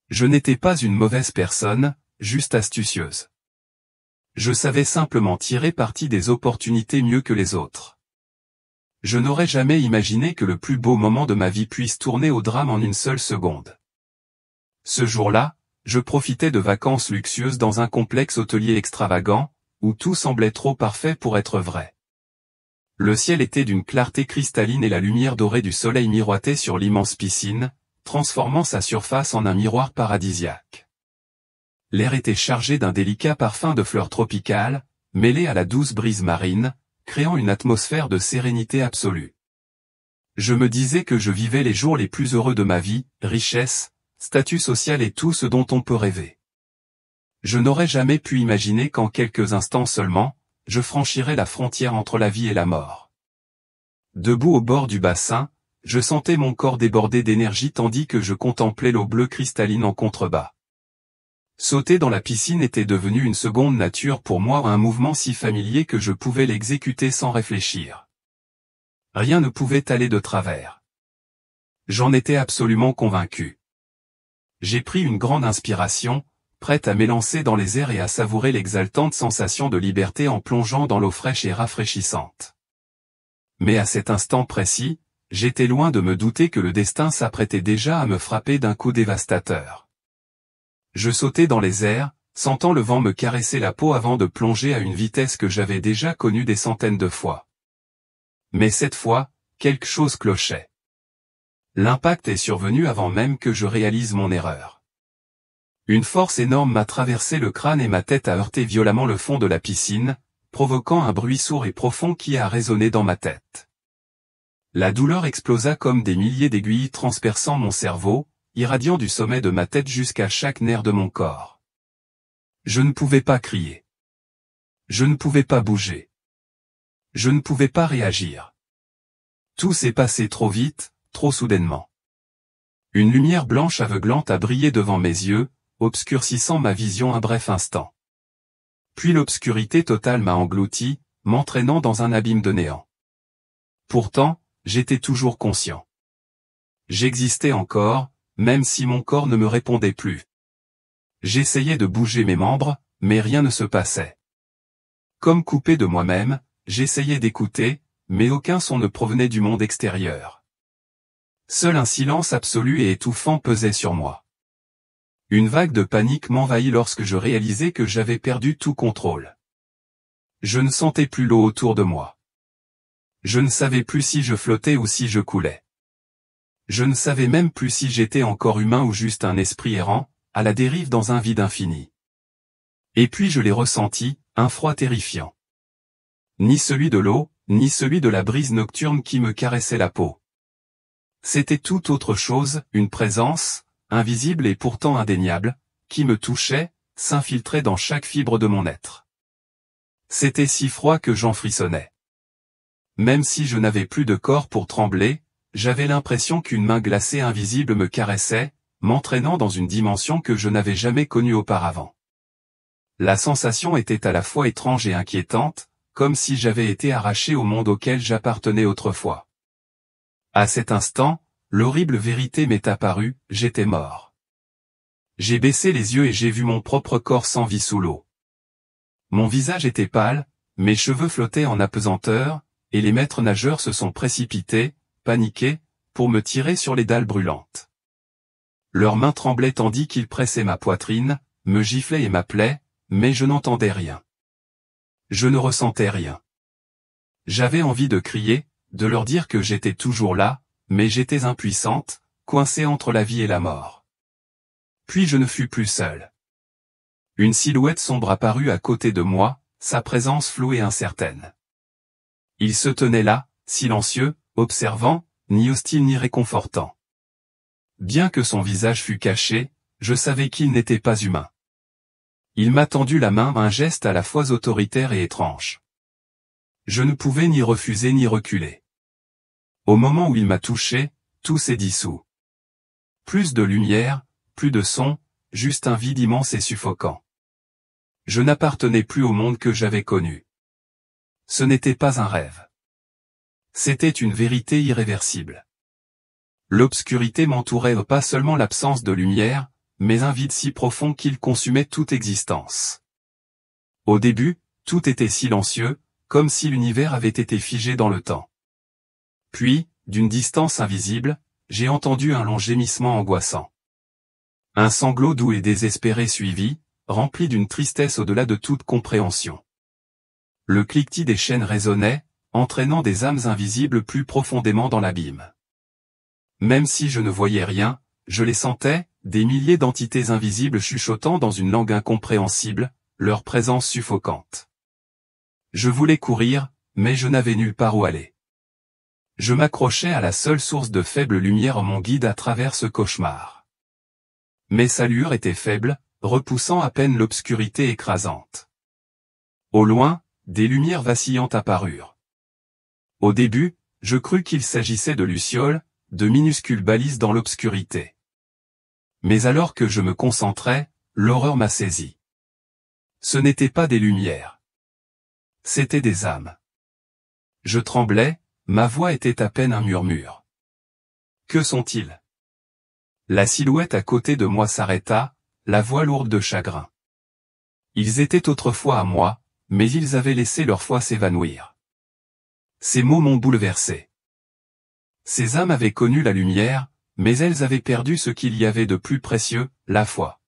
Je n'étais pas une mauvaise personne, juste astucieuse. Je savais simplement tirer parti des opportunités mieux que les autres. Je n'aurais jamais imaginé que le plus beau moment de ma vie puisse tourner au drame en une seule seconde. Ce jour-là, je profitais de vacances luxueuses dans un complexe hôtelier extravagant, où tout semblait trop parfait pour être vrai. Le ciel était d'une clarté cristalline et la lumière dorée du soleil miroitait sur l'immense piscine, transformant sa surface en un miroir paradisiaque. L'air était chargé d'un délicat parfum de fleurs tropicales, mêlé à la douce brise marine, créant une atmosphère de sérénité absolue. Je me disais que je vivais les jours les plus heureux de ma vie, richesse, statut social et tout ce dont on peut rêver. Je n'aurais jamais pu imaginer qu'en quelques instants seulement, je franchirais la frontière entre la vie et la mort. Debout au bord du bassin, je sentais mon corps déborder d'énergie tandis que je contemplais l'eau bleue cristalline en contrebas. Sauter dans la piscine était devenu une seconde nature pour moi, un mouvement si familier que je pouvais l'exécuter sans réfléchir. Rien ne pouvait aller de travers. J'en étais absolument convaincu. J'ai pris une grande inspiration, prête à m'élancer dans les airs et à savourer l'exaltante sensation de liberté en plongeant dans l'eau fraîche et rafraîchissante. Mais à cet instant précis, j'étais loin de me douter que le destin s'apprêtait déjà à me frapper d'un coup dévastateur. Je sautais dans les airs, sentant le vent me caresser la peau avant de plonger à une vitesse que j'avais déjà connue des centaines de fois. Mais cette fois, quelque chose clochait. L'impact est survenu avant même que je réalise mon erreur. Une force énorme m'a traversé le crâne et ma tête a heurté violemment le fond de la piscine, provoquant un bruit sourd et profond qui a résonné dans ma tête. La douleur explosa comme des milliers d'aiguilles transperçant mon cerveau, irradiant du sommet de ma tête jusqu'à chaque nerf de mon corps. Je ne pouvais pas crier. Je ne pouvais pas bouger. Je ne pouvais pas réagir. Tout s'est passé trop vite, trop soudainement. Une lumière blanche aveuglante a brillé devant mes yeux, obscurcissant ma vision un bref instant. Puis l'obscurité totale m'a englouti, m'entraînant dans un abîme de néant. Pourtant, j'étais toujours conscient. J'existais encore, même si mon corps ne me répondait plus. J'essayais de bouger mes membres, mais rien ne se passait. Comme coupé de moi-même, j'essayais d'écouter, mais aucun son ne provenait du monde extérieur. Seul un silence absolu et étouffant pesait sur moi. Une vague de panique m'envahit lorsque je réalisai que j'avais perdu tout contrôle. Je ne sentais plus l'eau autour de moi. Je ne savais plus si je flottais ou si je coulais. Je ne savais même plus si j'étais encore humain ou juste un esprit errant, à la dérive dans un vide infini. Et puis je l'ai ressenti, un froid terrifiant. Ni celui de l'eau, ni celui de la brise nocturne qui me caressait la peau. C'était tout autre chose, une présence, invisible et pourtant indéniable, qui me touchait, s'infiltrait dans chaque fibre de mon être. C'était si froid que j'en frissonnais. Même si je n'avais plus de corps pour trembler, j'avais l'impression qu'une main glacée invisible me caressait, m'entraînant dans une dimension que je n'avais jamais connue auparavant. La sensation était à la fois étrange et inquiétante, comme si j'avais été arraché au monde auquel j'appartenais autrefois. À cet instant, l'horrible vérité m'est apparue, j'étais mort. J'ai baissé les yeux et j'ai vu mon propre corps sans vie sous l'eau. Mon visage était pâle, mes cheveux flottaient en apesanteur, et les maîtres nageurs se sont précipités, paniqués, pour me tirer sur les dalles brûlantes. Leurs mains tremblaient tandis qu'ils pressaient ma poitrine, me giflaient et m'appelaient, mais je n'entendais rien. Je ne ressentais rien. J'avais envie de crier, de leur dire que j'étais toujours là, mais j'étais impuissante, coincée entre la vie et la mort. Puis je ne fus plus seul. Une silhouette sombre apparut à côté de moi, sa présence floue et incertaine. Il se tenait là, silencieux, observant, ni hostile ni réconfortant. Bien que son visage fût caché, je savais qu'il n'était pas humain. Il m'a tendu la main, un geste à la fois autoritaire et étrange. Je ne pouvais ni refuser ni reculer. Au moment où il m'a touché, tout s'est dissous. Plus de lumière, plus de son, juste un vide immense et suffocant. Je n'appartenais plus au monde que j'avais connu. Ce n'était pas un rêve. C'était une vérité irréversible. L'obscurité m'entourait, pas seulement l'absence de lumière, mais un vide si profond qu'il consumait toute existence. Au début, tout était silencieux, comme si l'univers avait été figé dans le temps. Puis, d'une distance invisible, j'ai entendu un long gémissement angoissant. Un sanglot doux et désespéré suivit, rempli d'une tristesse au-delà de toute compréhension. Le cliquetis des chaînes résonnait, entraînant des âmes invisibles plus profondément dans l'abîme. Même si je ne voyais rien, je les sentais, des milliers d'entités invisibles chuchotant dans une langue incompréhensible, leur présence suffocante. Je voulais courir, mais je n'avais nulle part où aller. Je m'accrochais à la seule source de faible lumière, mon guide à travers ce cauchemar. Mais sa lueur était faible, repoussant à peine l'obscurité écrasante. Au loin, des lumières vacillantes apparurent. Au début, je crus qu'il s'agissait de lucioles, de minuscules balises dans l'obscurité. Mais alors que je me concentrais, l'horreur m'a saisi. Ce n'étaient pas des lumières. C'étaient des âmes. Je tremblais, ma voix était à peine un murmure. Que sont-ils? La silhouette à côté de moi s'arrêta, la voix lourde de chagrin. Ils étaient autrefois à moi, mais ils avaient laissé leur foi s'évanouir. Ces mots m'ont bouleversé. Ces âmes avaient connu la lumière, mais elles avaient perdu ce qu'il y avait de plus précieux, la foi.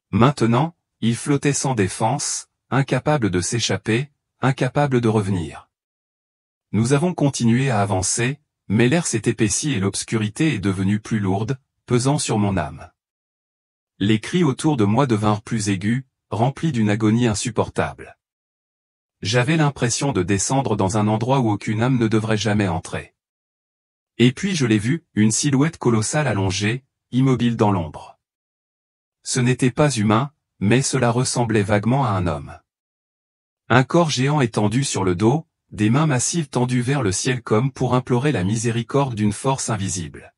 Maintenant, ils flottaient sans défense, incapables de s'échapper, incapables de revenir. Nous avons continué à avancer, mais l'air s'est épaissi et l'obscurité est devenue plus lourde, pesant sur mon âme. Les cris autour de moi devinrent plus aigus, remplis d'une agonie insupportable. J'avais l'impression de descendre dans un endroit où aucune âme ne devrait jamais entrer. Et puis je l'ai vu, une silhouette colossale allongée, immobile dans l'ombre. Ce n'était pas humain, mais cela ressemblait vaguement à un homme. Un corps géant étendu sur le dos, des mains massives tendues vers le ciel comme pour implorer la miséricorde d'une force invisible.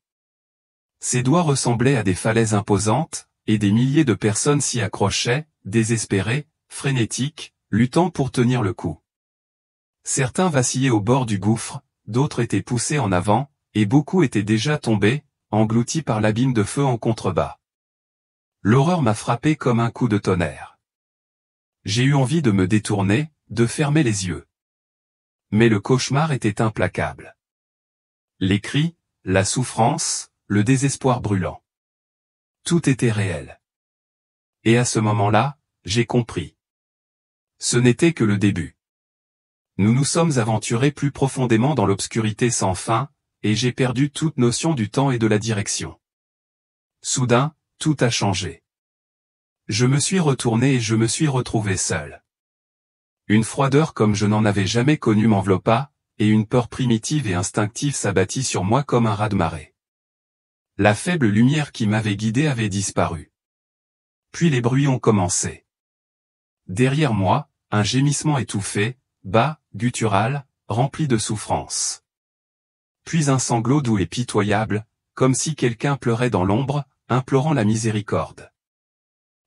Ses doigts ressemblaient à des falaises imposantes, et des milliers de personnes s'y accrochaient, désespérées, frénétiques, luttant pour tenir le coup. Certains vacillaient au bord du gouffre, d'autres étaient poussés en avant, et beaucoup étaient déjà tombés, engloutis par l'abîme de feu en contrebas. L'horreur m'a frappé comme un coup de tonnerre. J'ai eu envie de me détourner, de fermer les yeux. Mais le cauchemar était implacable. Les cris, la souffrance, le désespoir brûlant. Tout était réel. Et à ce moment-là, j'ai compris. Ce n'était que le début. Nous nous sommes aventurés plus profondément dans l'obscurité sans fin, et j'ai perdu toute notion du temps et de la direction. Soudain, tout a changé. Je me suis retourné et je me suis retrouvé seul. Une froideur comme je n'en avais jamais connue m'enveloppa, et une peur primitive et instinctive s'abattit sur moi comme un raz-de-marée. La faible lumière qui m'avait guidé avait disparu. Puis les bruits ont commencé. Derrière moi, un gémissement étouffé, bas, guttural, rempli de souffrance. Puis un sanglot doux et pitoyable, comme si quelqu'un pleurait dans l'ombre, implorant la miséricorde.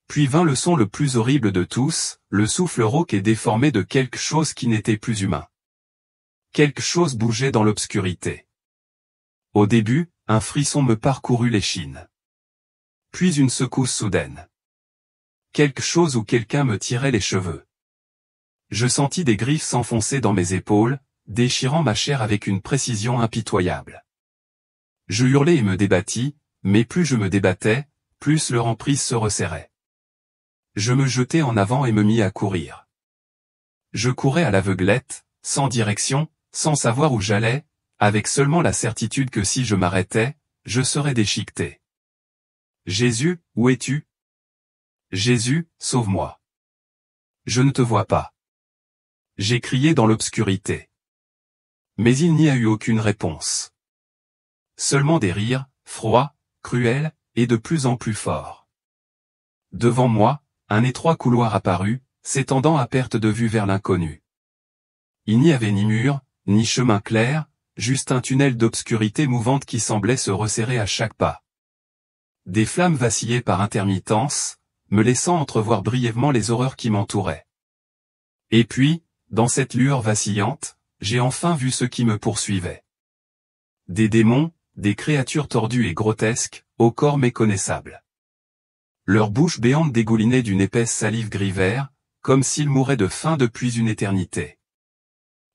Puis vint le son le plus horrible de tous, le souffle rauque et déformé de quelque chose qui n'était plus humain. Quelque chose bougeait dans l'obscurité. Au début, un frisson me parcourut l'échine. Puis une secousse soudaine. Quelque chose ou quelqu'un me tirait les cheveux. Je sentis des griffes s'enfoncer dans mes épaules, déchirant ma chair avec une précision impitoyable. Je hurlai et me débattis, mais plus je me débattais, plus leur emprise se resserrait. Je me jetai en avant et me mis à courir. Je courais à l'aveuglette, sans direction, sans savoir où j'allais, avec seulement la certitude que si je m'arrêtais, je serais déchiqueté. Jésus, où es-tu? Jésus, sauve-moi. Je ne te vois pas. J'ai crié dans l'obscurité. Mais il n'y a eu aucune réponse. Seulement des rires, froids, cruels, et de plus en plus forts. Devant moi, un étroit couloir apparut, s'étendant à perte de vue vers l'inconnu. Il n'y avait ni mur, ni chemin clair, juste un tunnel d'obscurité mouvante qui semblait se resserrer à chaque pas. Des flammes vacillaient par intermittence, me laissant entrevoir brièvement les horreurs qui m'entouraient. Et puis, dans cette lueur vacillante, j'ai enfin vu ce qui me poursuivait. Des démons, des créatures tordues et grotesques, au corps méconnaissable. Leurs bouches béantes dégoulinaient d'une épaisse salive gris-vert, comme s'ils mouraient de faim depuis une éternité.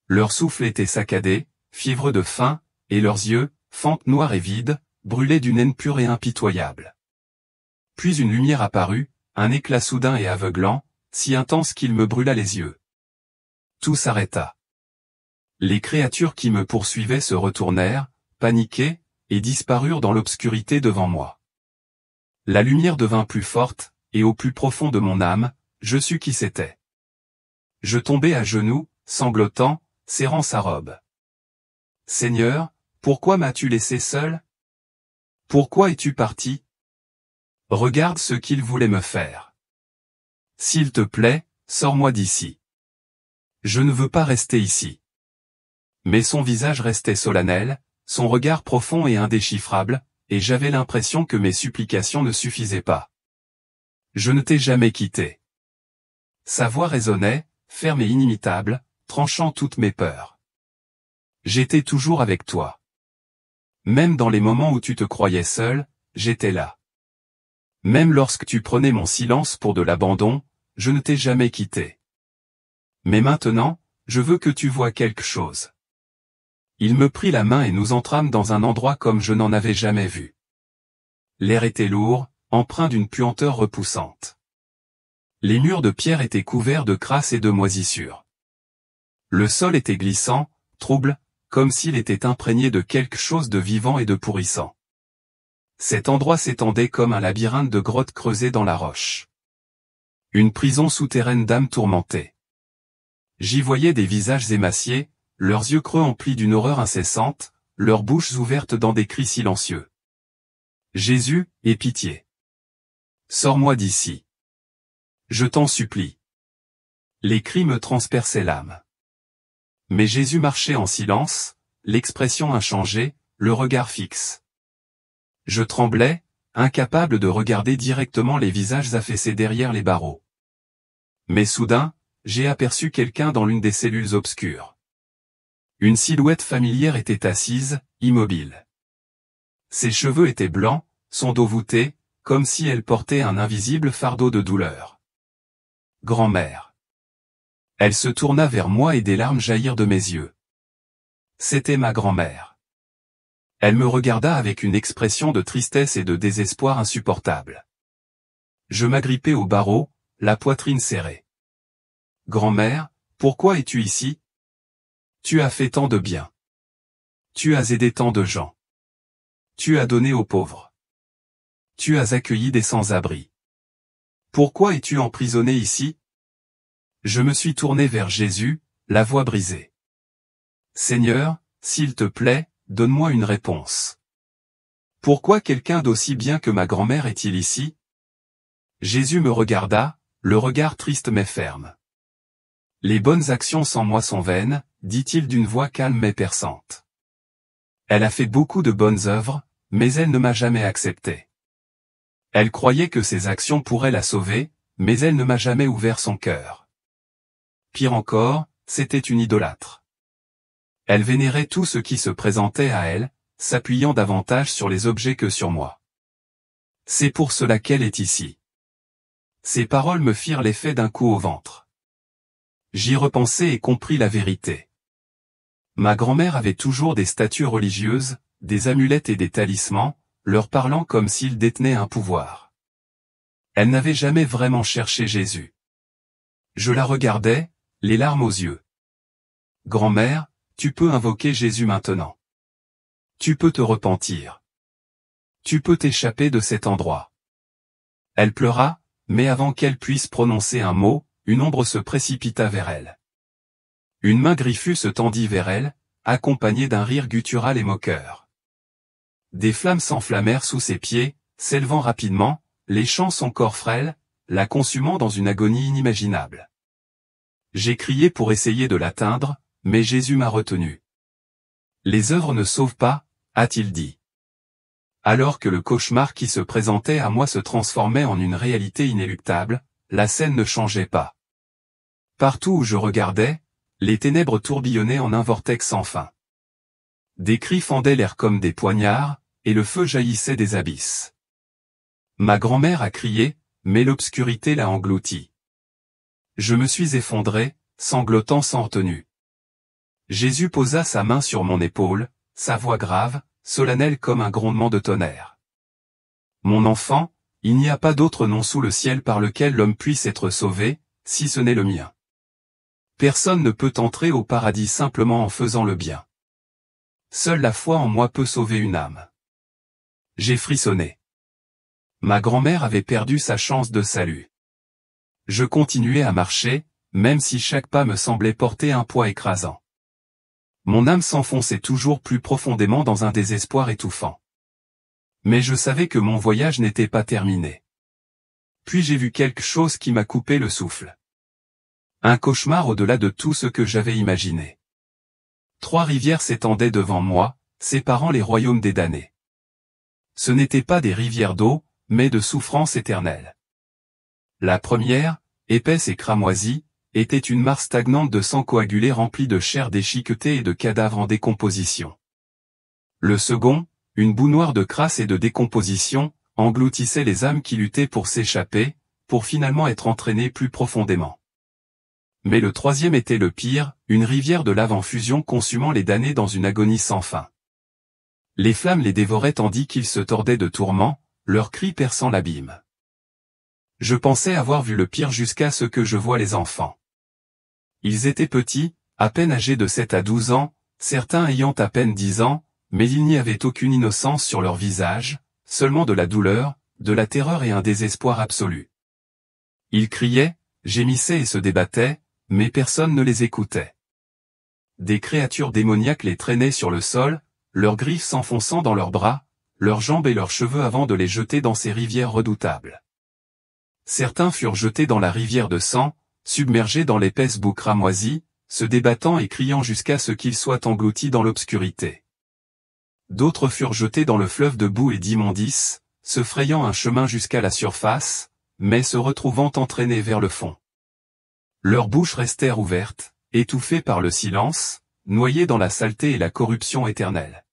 Leur souffle était saccadé, fiévreux de faim, et leurs yeux, fentes noires et vides, brûlaient d'une haine pure et impitoyable. Puis une lumière apparut, un éclat soudain et aveuglant, si intense qu'il me brûla les yeux. Tout s'arrêta. Les créatures qui me poursuivaient se retournèrent, paniquées, et disparurent dans l'obscurité devant moi. La lumière devint plus forte, et au plus profond de mon âme, je sus qui c'était. Je tombai à genoux, sanglotant, serrant sa robe. Seigneur, pourquoi m'as-tu laissé seul? Pourquoi es-tu parti? Regarde ce qu'il voulait me faire. S'il te plaît, sors-moi d'ici. Je ne veux pas rester ici. Mais son visage restait solennel, son regard profond et indéchiffrable, et j'avais l'impression que mes supplications ne suffisaient pas. Je ne t'ai jamais quitté. Sa voix résonnait, ferme et inimitable, tranchant toutes mes peurs. J'étais toujours avec toi. Même dans les moments où tu te croyais seul, j'étais là. Même lorsque tu prenais mon silence pour de l'abandon, je ne t'ai jamais quitté. Mais maintenant, je veux que tu vois quelque chose. Il me prit la main et nous entrâmes dans un endroit comme je n'en avais jamais vu. L'air était lourd, empreint d'une puanteur repoussante. Les murs de pierre étaient couverts de crasse et de moisissures. Le sol était glissant, trouble, comme s'il était imprégné de quelque chose de vivant et de pourrissant. Cet endroit s'étendait comme un labyrinthe de grottes creusées dans la roche. Une prison souterraine d'âmes tourmentées. J'y voyais des visages émaciés, leurs yeux creux emplis d'une horreur incessante, leurs bouches ouvertes dans des cris silencieux. Jésus, aie pitié. Sors-moi d'ici. Je t'en supplie. Les cris me transperçaient l'âme. Mais Jésus marchait en silence, l'expression inchangée, le regard fixe. Je tremblais, incapable de regarder directement les visages affaissés derrière les barreaux. Mais soudain, j'ai aperçu quelqu'un dans l'une des cellules obscures. Une silhouette familière était assise, immobile. Ses cheveux étaient blancs, son dos voûté, comme si elle portait un invisible fardeau de douleur. Grand-mère. Elle se tourna vers moi et des larmes jaillirent de mes yeux. C'était ma grand-mère. Elle me regarda avec une expression de tristesse et de désespoir insupportable. Je m'agrippai au barreau, la poitrine serrée. Grand-mère, pourquoi es-tu ici? Tu as fait tant de bien. Tu as aidé tant de gens. Tu as donné aux pauvres. Tu as accueilli des sans-abri. Pourquoi es-tu emprisonné ici? Je me suis tourné vers Jésus, la voix brisée. Seigneur, s'il te plaît, donne-moi une réponse. Pourquoi quelqu'un d'aussi bien que ma grand-mère est-il ici? Jésus me regarda, le regard triste mais ferme. Les bonnes actions sans moi sont vaines, dit-il d'une voix calme mais perçante. Elle a fait beaucoup de bonnes œuvres, mais elle ne m'a jamais accepté. Elle croyait que ses actions pourraient la sauver, mais elle ne m'a jamais ouvert son cœur. Pire encore, c'était une idolâtre. Elle vénérait tout ce qui se présentait à elle, s'appuyant davantage sur les objets que sur moi. C'est pour cela qu'elle est ici. Ces paroles me firent l'effet d'un coup au ventre. J'y repensai et compris la vérité. Ma grand-mère avait toujours des statues religieuses, des amulettes et des talismans, leur parlant comme s'ils détenaient un pouvoir. Elle n'avait jamais vraiment cherché Jésus. Je la regardais, les larmes aux yeux. Grand-mère, tu peux invoquer Jésus maintenant. Tu peux te repentir. Tu peux t'échapper de cet endroit. Elle pleura, mais avant qu'elle puisse prononcer un mot, une ombre se précipita vers elle. Une main griffue se tendit vers elle, accompagnée d'un rire guttural et moqueur. Des flammes s'enflammèrent sous ses pieds, s'élevant rapidement, léchant son corps frêle, la consumant dans une agonie inimaginable. J'ai crié pour essayer de l'atteindre, mais Jésus m'a retenu. Les œuvres ne sauvent pas, a-t-il dit. Alors que le cauchemar qui se présentait à moi se transformait en une réalité inéluctable, la scène ne changeait pas. Partout où je regardais, les ténèbres tourbillonnaient en un vortex sans fin. Des cris fendaient l'air comme des poignards, et le feu jaillissait des abysses. Ma grand-mère a crié, mais l'obscurité l'a engloutie. Je me suis effondré, sanglotant sans retenue. Jésus posa sa main sur mon épaule, sa voix grave, solennelle comme un grondement de tonnerre. Mon enfant, il n'y a pas d'autre nom sous le ciel par lequel l'homme puisse être sauvé, si ce n'est le mien. Personne ne peut entrer au paradis simplement en faisant le bien. Seule la foi en moi peut sauver une âme. J'ai frissonné. Ma grand-mère avait perdu sa chance de salut. Je continuais à marcher, même si chaque pas me semblait porter un poids écrasant. Mon âme s'enfonçait toujours plus profondément dans un désespoir étouffant. Mais je savais que mon voyage n'était pas terminé. Puis j'ai vu quelque chose qui m'a coupé le souffle. Un cauchemar au-delà de tout ce que j'avais imaginé. 3 rivières s'étendaient devant moi, séparant les royaumes des damnés. Ce n'étaient pas des rivières d'eau, mais de souffrance éternelle. La première, épaisse et cramoisie, était une mare stagnante de sang coagulé remplie de chair déchiquetée et de cadavres en décomposition. Le second, une boue noire de crasse et de décomposition, engloutissait les âmes qui luttaient pour s'échapper, pour finalement être entraînées plus profondément. Mais le troisième était le pire, une rivière de lave en fusion consumant les damnés dans une agonie sans fin. Les flammes les dévoraient tandis qu'ils se tordaient de tourments, leurs cris perçant l'abîme. Je pensais avoir vu le pire jusqu'à ce que je voie les enfants. Ils étaient petits, à peine âgés de 7 à 12 ans, certains ayant à peine 10 ans, mais il n'y avait aucune innocence sur leur visage, seulement de la douleur, de la terreur et un désespoir absolu. Ils criaient, gémissaient et se débattaient, mais personne ne les écoutait. Des créatures démoniaques les traînaient sur le sol, leurs griffes s'enfonçant dans leurs bras, leurs jambes et leurs cheveux avant de les jeter dans ces rivières redoutables. Certains furent jetés dans la rivière de sang, submergés dans l'épaisse boue cramoisie, se débattant et criant jusqu'à ce qu'ils soient engloutis dans l'obscurité. D'autres furent jetés dans le fleuve de boue et d'immondices, se frayant un chemin jusqu'à la surface, mais se retrouvant entraînés vers le fond. Leurs bouches restèrent ouvertes, étouffées par le silence, noyées dans la saleté et la corruption éternelle.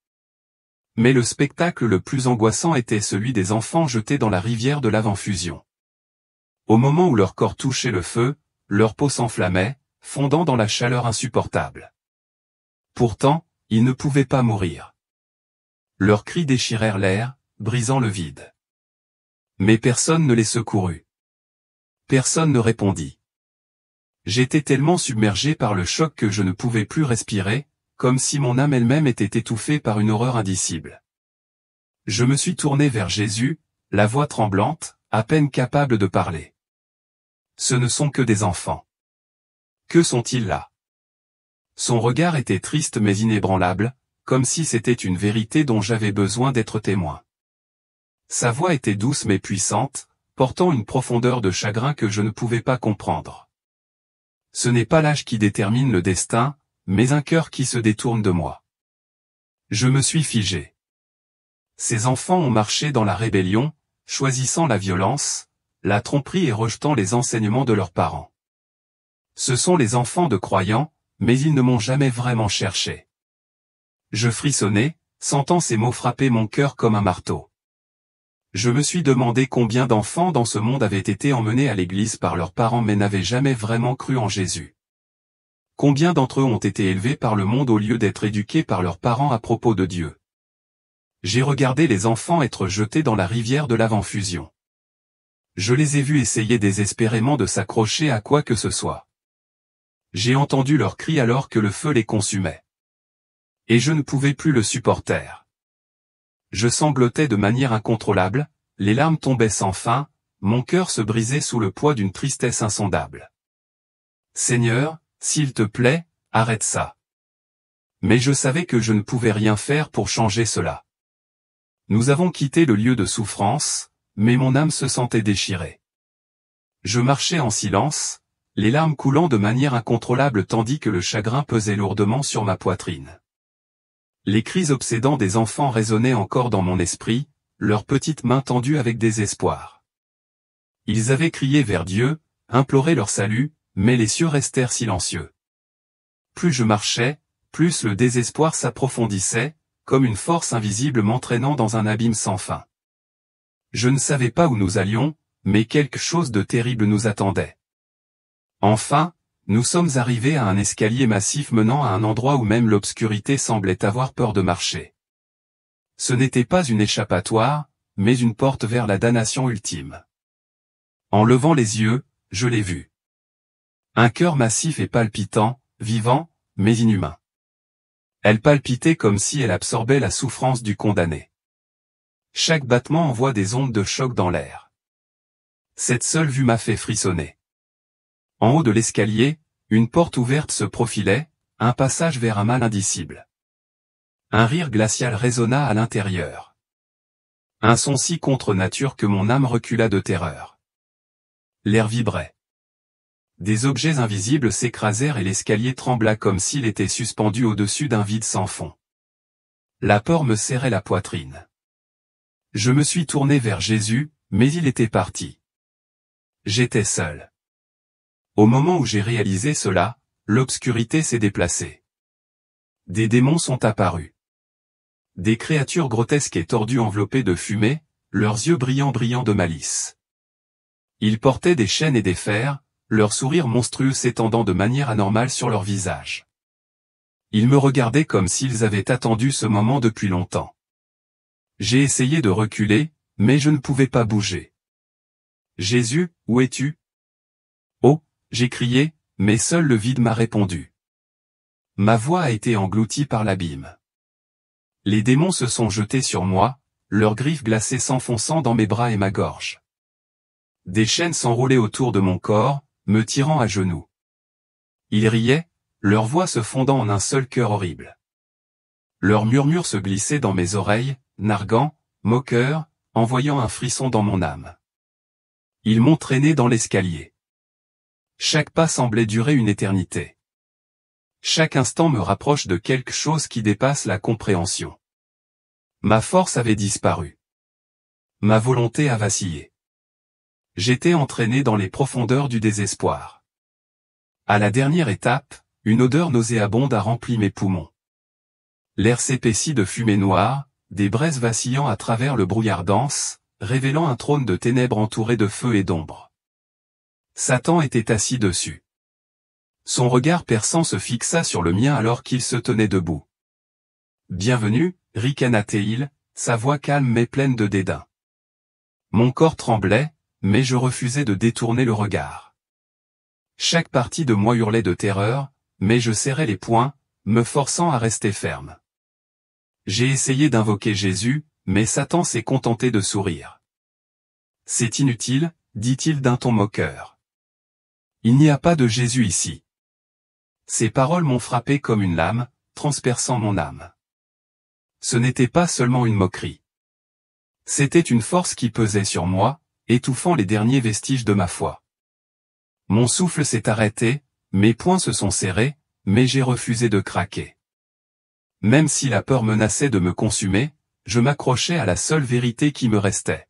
Mais le spectacle le plus angoissant était celui des enfants jetés dans la rivière de lave en fusion. Au moment où leur corps touchait le feu, leur peau s'enflammait, fondant dans la chaleur insupportable. Pourtant, ils ne pouvaient pas mourir. Leurs cris déchirèrent l'air, brisant le vide. Mais personne ne les secourut. Personne ne répondit. J'étais tellement submergé par le choc que je ne pouvais plus respirer, comme si mon âme elle-même était étouffée par une horreur indicible. Je me suis tourné vers Jésus, la voix tremblante, à peine capable de parler. Ce ne sont que des enfants. Que sont-ils là? Son regard était triste mais inébranlable, comme si c'était une vérité dont j'avais besoin d'être témoin. Sa voix était douce mais puissante, portant une profondeur de chagrin que je ne pouvais pas comprendre. Ce n'est pas l'âge qui détermine le destin, mais un cœur qui se détourne de moi. Je me suis figé. Ces enfants ont marché dans la rébellion, choisissant la violence, la tromperie et rejetant les enseignements de leurs parents. Ce sont les enfants de croyants, mais ils ne m'ont jamais vraiment cherché. Je frissonnais, sentant ces mots frapper mon cœur comme un marteau. Je me suis demandé combien d'enfants dans ce monde avaient été emmenés à l'église par leurs parents mais n'avaient jamais vraiment cru en Jésus. Combien d'entre eux ont été élevés par le monde au lieu d'être éduqués par leurs parents à propos de Dieu. J'ai regardé les enfants être jetés dans la rivière de l'avant-fusion. Je les ai vus essayer désespérément de s'accrocher à quoi que ce soit. J'ai entendu leurs cris alors que le feu les consumait. Et je ne pouvais plus le supporter. Je sanglotais de manière incontrôlable, les larmes tombaient sans fin, mon cœur se brisait sous le poids d'une tristesse insondable. Seigneur, s'il te plaît, arrête ça. Mais je savais que je ne pouvais rien faire pour changer cela. Nous avons quitté le lieu de souffrance, mais mon âme se sentait déchirée. Je marchais en silence, les larmes coulant de manière incontrôlable tandis que le chagrin pesait lourdement sur ma poitrine. Les cris obsédants des enfants résonnaient encore dans mon esprit, leurs petites mains tendues avec désespoir. Ils avaient crié vers Dieu, imploré leur salut, mais les cieux restèrent silencieux. Plus je marchais, plus le désespoir s'approfondissait, comme une force invisible m'entraînant dans un abîme sans fin. Je ne savais pas où nous allions, mais quelque chose de terrible nous attendait. Enfin, nous sommes arrivés à un escalier massif menant à un endroit où même l'obscurité semblait avoir peur de marcher. Ce n'était pas une échappatoire, mais une porte vers la damnation ultime. En levant les yeux, je l'ai vu. Un cœur massif et palpitant, vivant, mais inhumain. Elle palpitait comme si elle absorbait la souffrance du condamné. Chaque battement envoie des ondes de choc dans l'air. Cette seule vue m'a fait frissonner. En haut de l'escalier, une porte ouverte se profilait, un passage vers un mal indicible. Un rire glacial résonna à l'intérieur. Un son si contre nature que mon âme recula de terreur. L'air vibrait. Des objets invisibles s'écrasèrent et l'escalier trembla comme s'il était suspendu au-dessus d'un vide sans fond. La peur me serrait la poitrine. Je me suis tourné vers Jésus, mais il était parti. J'étais seul. Au moment où j'ai réalisé cela, l'obscurité s'est déplacée. Des démons sont apparus. Des créatures grotesques et tordues enveloppées de fumée, leurs yeux brillants de malice. Ils portaient des chaînes et des fers, leurs sourires monstrueux s'étendant de manière anormale sur leur visage. Ils me regardaient comme s'ils avaient attendu ce moment depuis longtemps. J'ai essayé de reculer, mais je ne pouvais pas bouger. Jésus, où es-tu? Oh, j'ai crié, mais seul le vide m'a répondu. Ma voix a été engloutie par l'abîme. Les démons se sont jetés sur moi, leurs griffes glacées s'enfonçant dans mes bras et ma gorge. Des chaînes s'enroulaient autour de mon corps, me tirant à genoux. Ils riaient, leurs voix se fondant en un seul chœur horrible. Leurs murmures se glissaient dans mes oreilles, narguant, moqueurs, envoyant un frisson dans mon âme. Ils m'ont traîné dans l'escalier. Chaque pas semblait durer une éternité. Chaque instant me rapproche de quelque chose qui dépasse la compréhension. Ma force avait disparu. Ma volonté a vacillé. J'étais entraîné dans les profondeurs du désespoir. À la dernière étape, une odeur nauséabonde a rempli mes poumons. L'air s'épaissit de fumée noire, des braises vacillant à travers le brouillard dense, révélant un trône de ténèbres entouré de feu et d'ombre. Satan était assis dessus. Son regard perçant se fixa sur le mien alors qu'il se tenait debout. « Bienvenue, ricana-t-il, sa voix calme mais pleine de dédain. Mon corps tremblait, mais je refusais de détourner le regard. Chaque partie de moi hurlait de terreur, mais je serrais les poings, me forçant à rester ferme. J'ai essayé d'invoquer Jésus, mais Satan s'est contenté de sourire. « C'est inutile, dit-il d'un ton moqueur. Il n'y a pas de Jésus ici. » Ces paroles m'ont frappé comme une lame, transperçant mon âme. Ce n'était pas seulement une moquerie. C'était une force qui pesait sur moi, étouffant les derniers vestiges de ma foi. Mon souffle s'est arrêté, mes poings se sont serrés, mais j'ai refusé de craquer. Même si la peur menaçait de me consumer, je m'accrochais à la seule vérité qui me restait.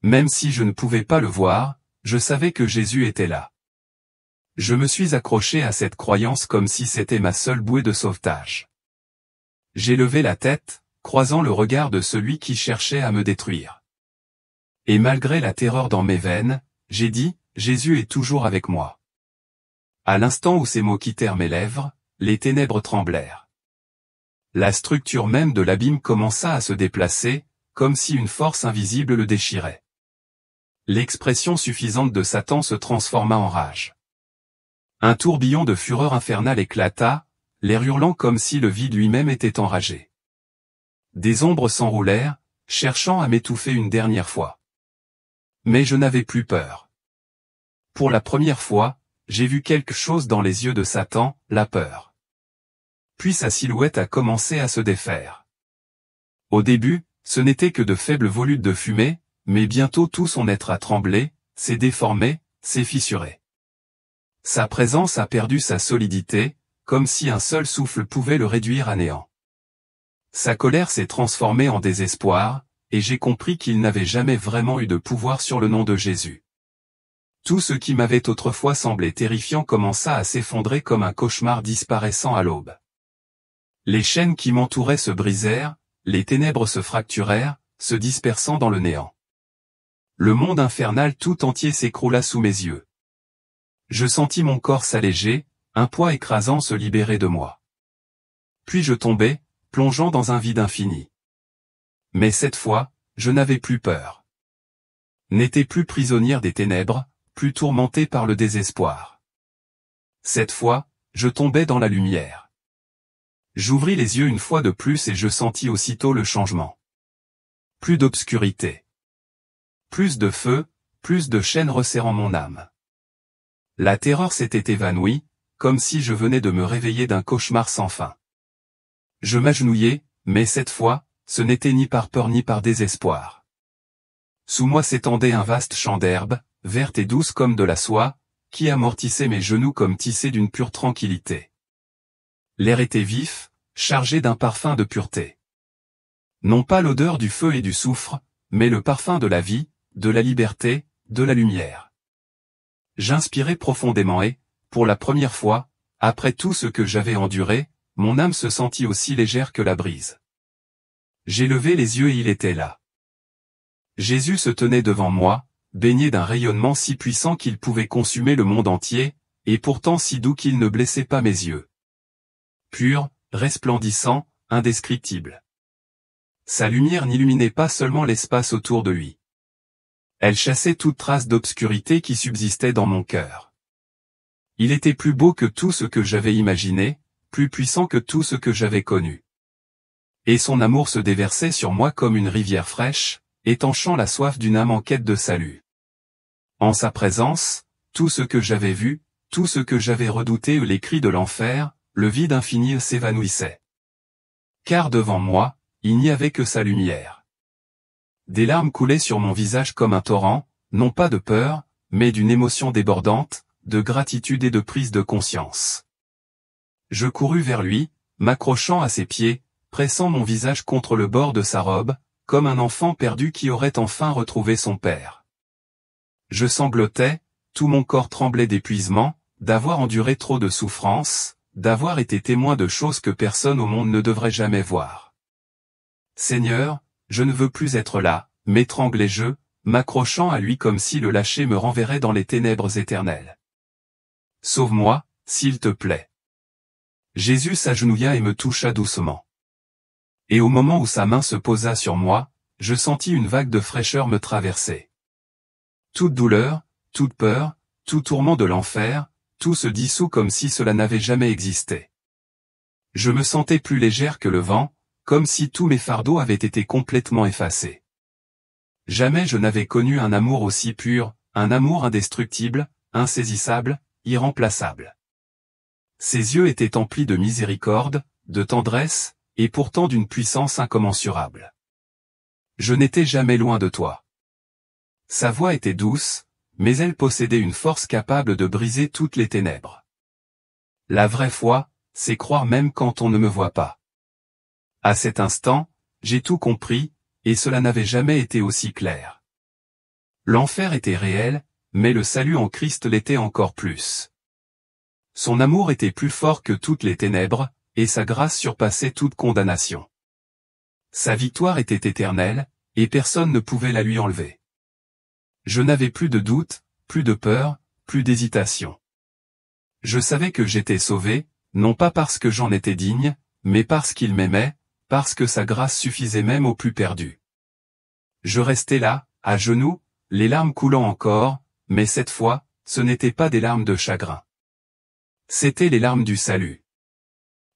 Même si je ne pouvais pas le voir, je savais que Jésus était là. Je me suis accroché à cette croyance comme si c'était ma seule bouée de sauvetage. J'ai levé la tête, croisant le regard de celui qui cherchait à me détruire. Et malgré la terreur dans mes veines, j'ai dit, Jésus est toujours avec moi. À l'instant où ces mots quittèrent mes lèvres, les ténèbres tremblèrent. La structure même de l'abîme commença à se déplacer, comme si une force invisible le déchirait. L'expression suffisante de Satan se transforma en rage. Un tourbillon de fureur infernale éclata, l'air hurlant comme si le vide lui-même était enragé. Des ombres s'enroulèrent, cherchant à m'étouffer une dernière fois. Mais je n'avais plus peur. Pour la première fois, j'ai vu quelque chose dans les yeux de Satan, la peur. Puis sa silhouette a commencé à se défaire. Au début, ce n'était que de faibles volutes de fumée, mais bientôt tout son être a tremblé, s'est déformé, s'est fissuré. Sa présence a perdu sa solidité, comme si un seul souffle pouvait le réduire à néant. Sa colère s'est transformée en désespoir, et j'ai compris qu'il n'avait jamais vraiment eu de pouvoir sur le nom de Jésus. Tout ce qui m'avait autrefois semblé terrifiant commença à s'effondrer comme un cauchemar disparaissant à l'aube. Les chaînes qui m'entouraient se brisèrent, les ténèbres se fracturèrent, se dispersant dans le néant. Le monde infernal tout entier s'écroula sous mes yeux. Je sentis mon corps s'alléger, un poids écrasant se libérer de moi. Puis je tombai, plongeant dans un vide infini. Mais cette fois, je n'avais plus peur. N'étais plus prisonnière des ténèbres, plus tourmentée par le désespoir. Cette fois, je tombais dans la lumière. J'ouvris les yeux une fois de plus et je sentis aussitôt le changement. Plus d'obscurité. Plus de feu, plus de chaînes resserrant mon âme. La terreur s'était évanouie, comme si je venais de me réveiller d'un cauchemar sans fin. Je m'agenouillai, mais cette fois, ce n'était ni par peur ni par désespoir. Sous moi s'étendait un vaste champ d'herbe, verte et douce comme de la soie, qui amortissait mes genoux comme tissé d'une pure tranquillité. L'air était vif, chargé d'un parfum de pureté. Non pas l'odeur du feu et du soufre, mais le parfum de la vie, de la liberté, de la lumière. J'inspirais profondément et, pour la première fois, après tout ce que j'avais enduré, mon âme se sentit aussi légère que la brise. J'ai levé les yeux et il était là. Jésus se tenait devant moi, baigné d'un rayonnement si puissant qu'il pouvait consumer le monde entier, et pourtant si doux qu'il ne blessait pas mes yeux. Pur, resplendissant, indescriptible. Sa lumière n'illuminait pas seulement l'espace autour de lui. Elle chassait toute trace d'obscurité qui subsistait dans mon cœur. Il était plus beau que tout ce que j'avais imaginé, plus puissant que tout ce que j'avais connu. Et son amour se déversait sur moi comme une rivière fraîche, étanchant la soif d'une âme en quête de salut. En sa présence, tout ce que j'avais vu, tout ce que j'avais redouté, les cris de l'enfer, le vide infini s'évanouissait. Car devant moi, il n'y avait que sa lumière. Des larmes coulaient sur mon visage comme un torrent, non pas de peur, mais d'une émotion débordante, de gratitude et de prise de conscience. Je courus vers lui, m'accrochant à ses pieds, pressant mon visage contre le bord de sa robe, comme un enfant perdu qui aurait enfin retrouvé son père. Je sanglotais, tout mon corps tremblait d'épuisement, d'avoir enduré trop de souffrances, d'avoir été témoin de choses que personne au monde ne devrait jamais voir. Seigneur, je ne veux plus être là, m'étranglai-je, m'accrochant à lui comme si le lâcher me renverrait dans les ténèbres éternelles. Sauve-moi, s'il te plaît. Jésus s'agenouilla et me toucha doucement. Et au moment où sa main se posa sur moi, je sentis une vague de fraîcheur me traverser. Toute douleur, toute peur, tout tourment de l'enfer, tout se dissout comme si cela n'avait jamais existé. Je me sentais plus légère que le vent, comme si tous mes fardeaux avaient été complètement effacés. Jamais je n'avais connu un amour aussi pur, un amour indestructible, insaisissable, irremplaçable. Ses yeux étaient emplis de miséricorde, de tendresse, et pourtant d'une puissance incommensurable. Je n'étais jamais loin de toi. Sa voix était douce, mais elle possédait une force capable de briser toutes les ténèbres. La vraie foi, c'est croire même quand on ne me voit pas. À cet instant, j'ai tout compris, et cela n'avait jamais été aussi clair. L'enfer était réel, mais le salut en Christ l'était encore plus. Son amour était plus fort que toutes les ténèbres, et sa grâce surpassait toute condamnation. Sa victoire était éternelle, et personne ne pouvait la lui enlever. Je n'avais plus de doute, plus de peur, plus d'hésitation. Je savais que j'étais sauvé, non pas parce que j'en étais digne, mais parce qu'il m'aimait, parce que sa grâce suffisait même aux plus perdus. Je restais là, à genoux, les larmes coulant encore, mais cette fois, ce n'étaient pas des larmes de chagrin. C'étaient les larmes du salut.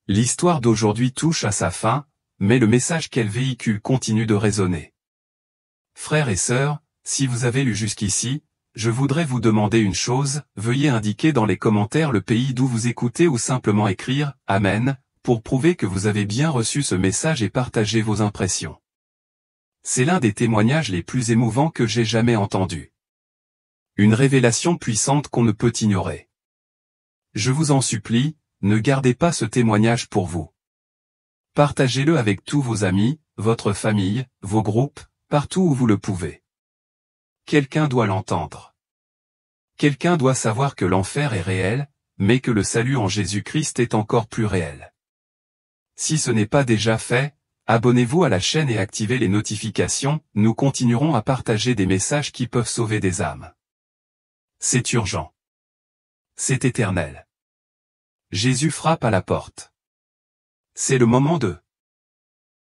L'histoire d'aujourd'hui touche à sa fin, mais le message qu'elle véhicule continue de résonner. Frères et sœurs, si vous avez lu jusqu'ici, je voudrais vous demander une chose, veuillez indiquer dans les commentaires le pays d'où vous écoutez ou simplement écrire « Amen » pour prouver que vous avez bien reçu ce message et partager vos impressions. C'est l'un des témoignages les plus émouvants que j'ai jamais entendus. Une révélation puissante qu'on ne peut ignorer. Je vous en supplie, ne gardez pas ce témoignage pour vous. Partagez-le avec tous vos amis, votre famille, vos groupes, partout où vous le pouvez. Quelqu'un doit l'entendre. Quelqu'un doit savoir que l'enfer est réel, mais que le salut en Jésus-Christ est encore plus réel. Si ce n'est pas déjà fait, abonnez-vous à la chaîne et activez les notifications, nous continuerons à partager des messages qui peuvent sauver des âmes. C'est urgent. C'est éternel. Jésus frappe à la porte. C'est le moment de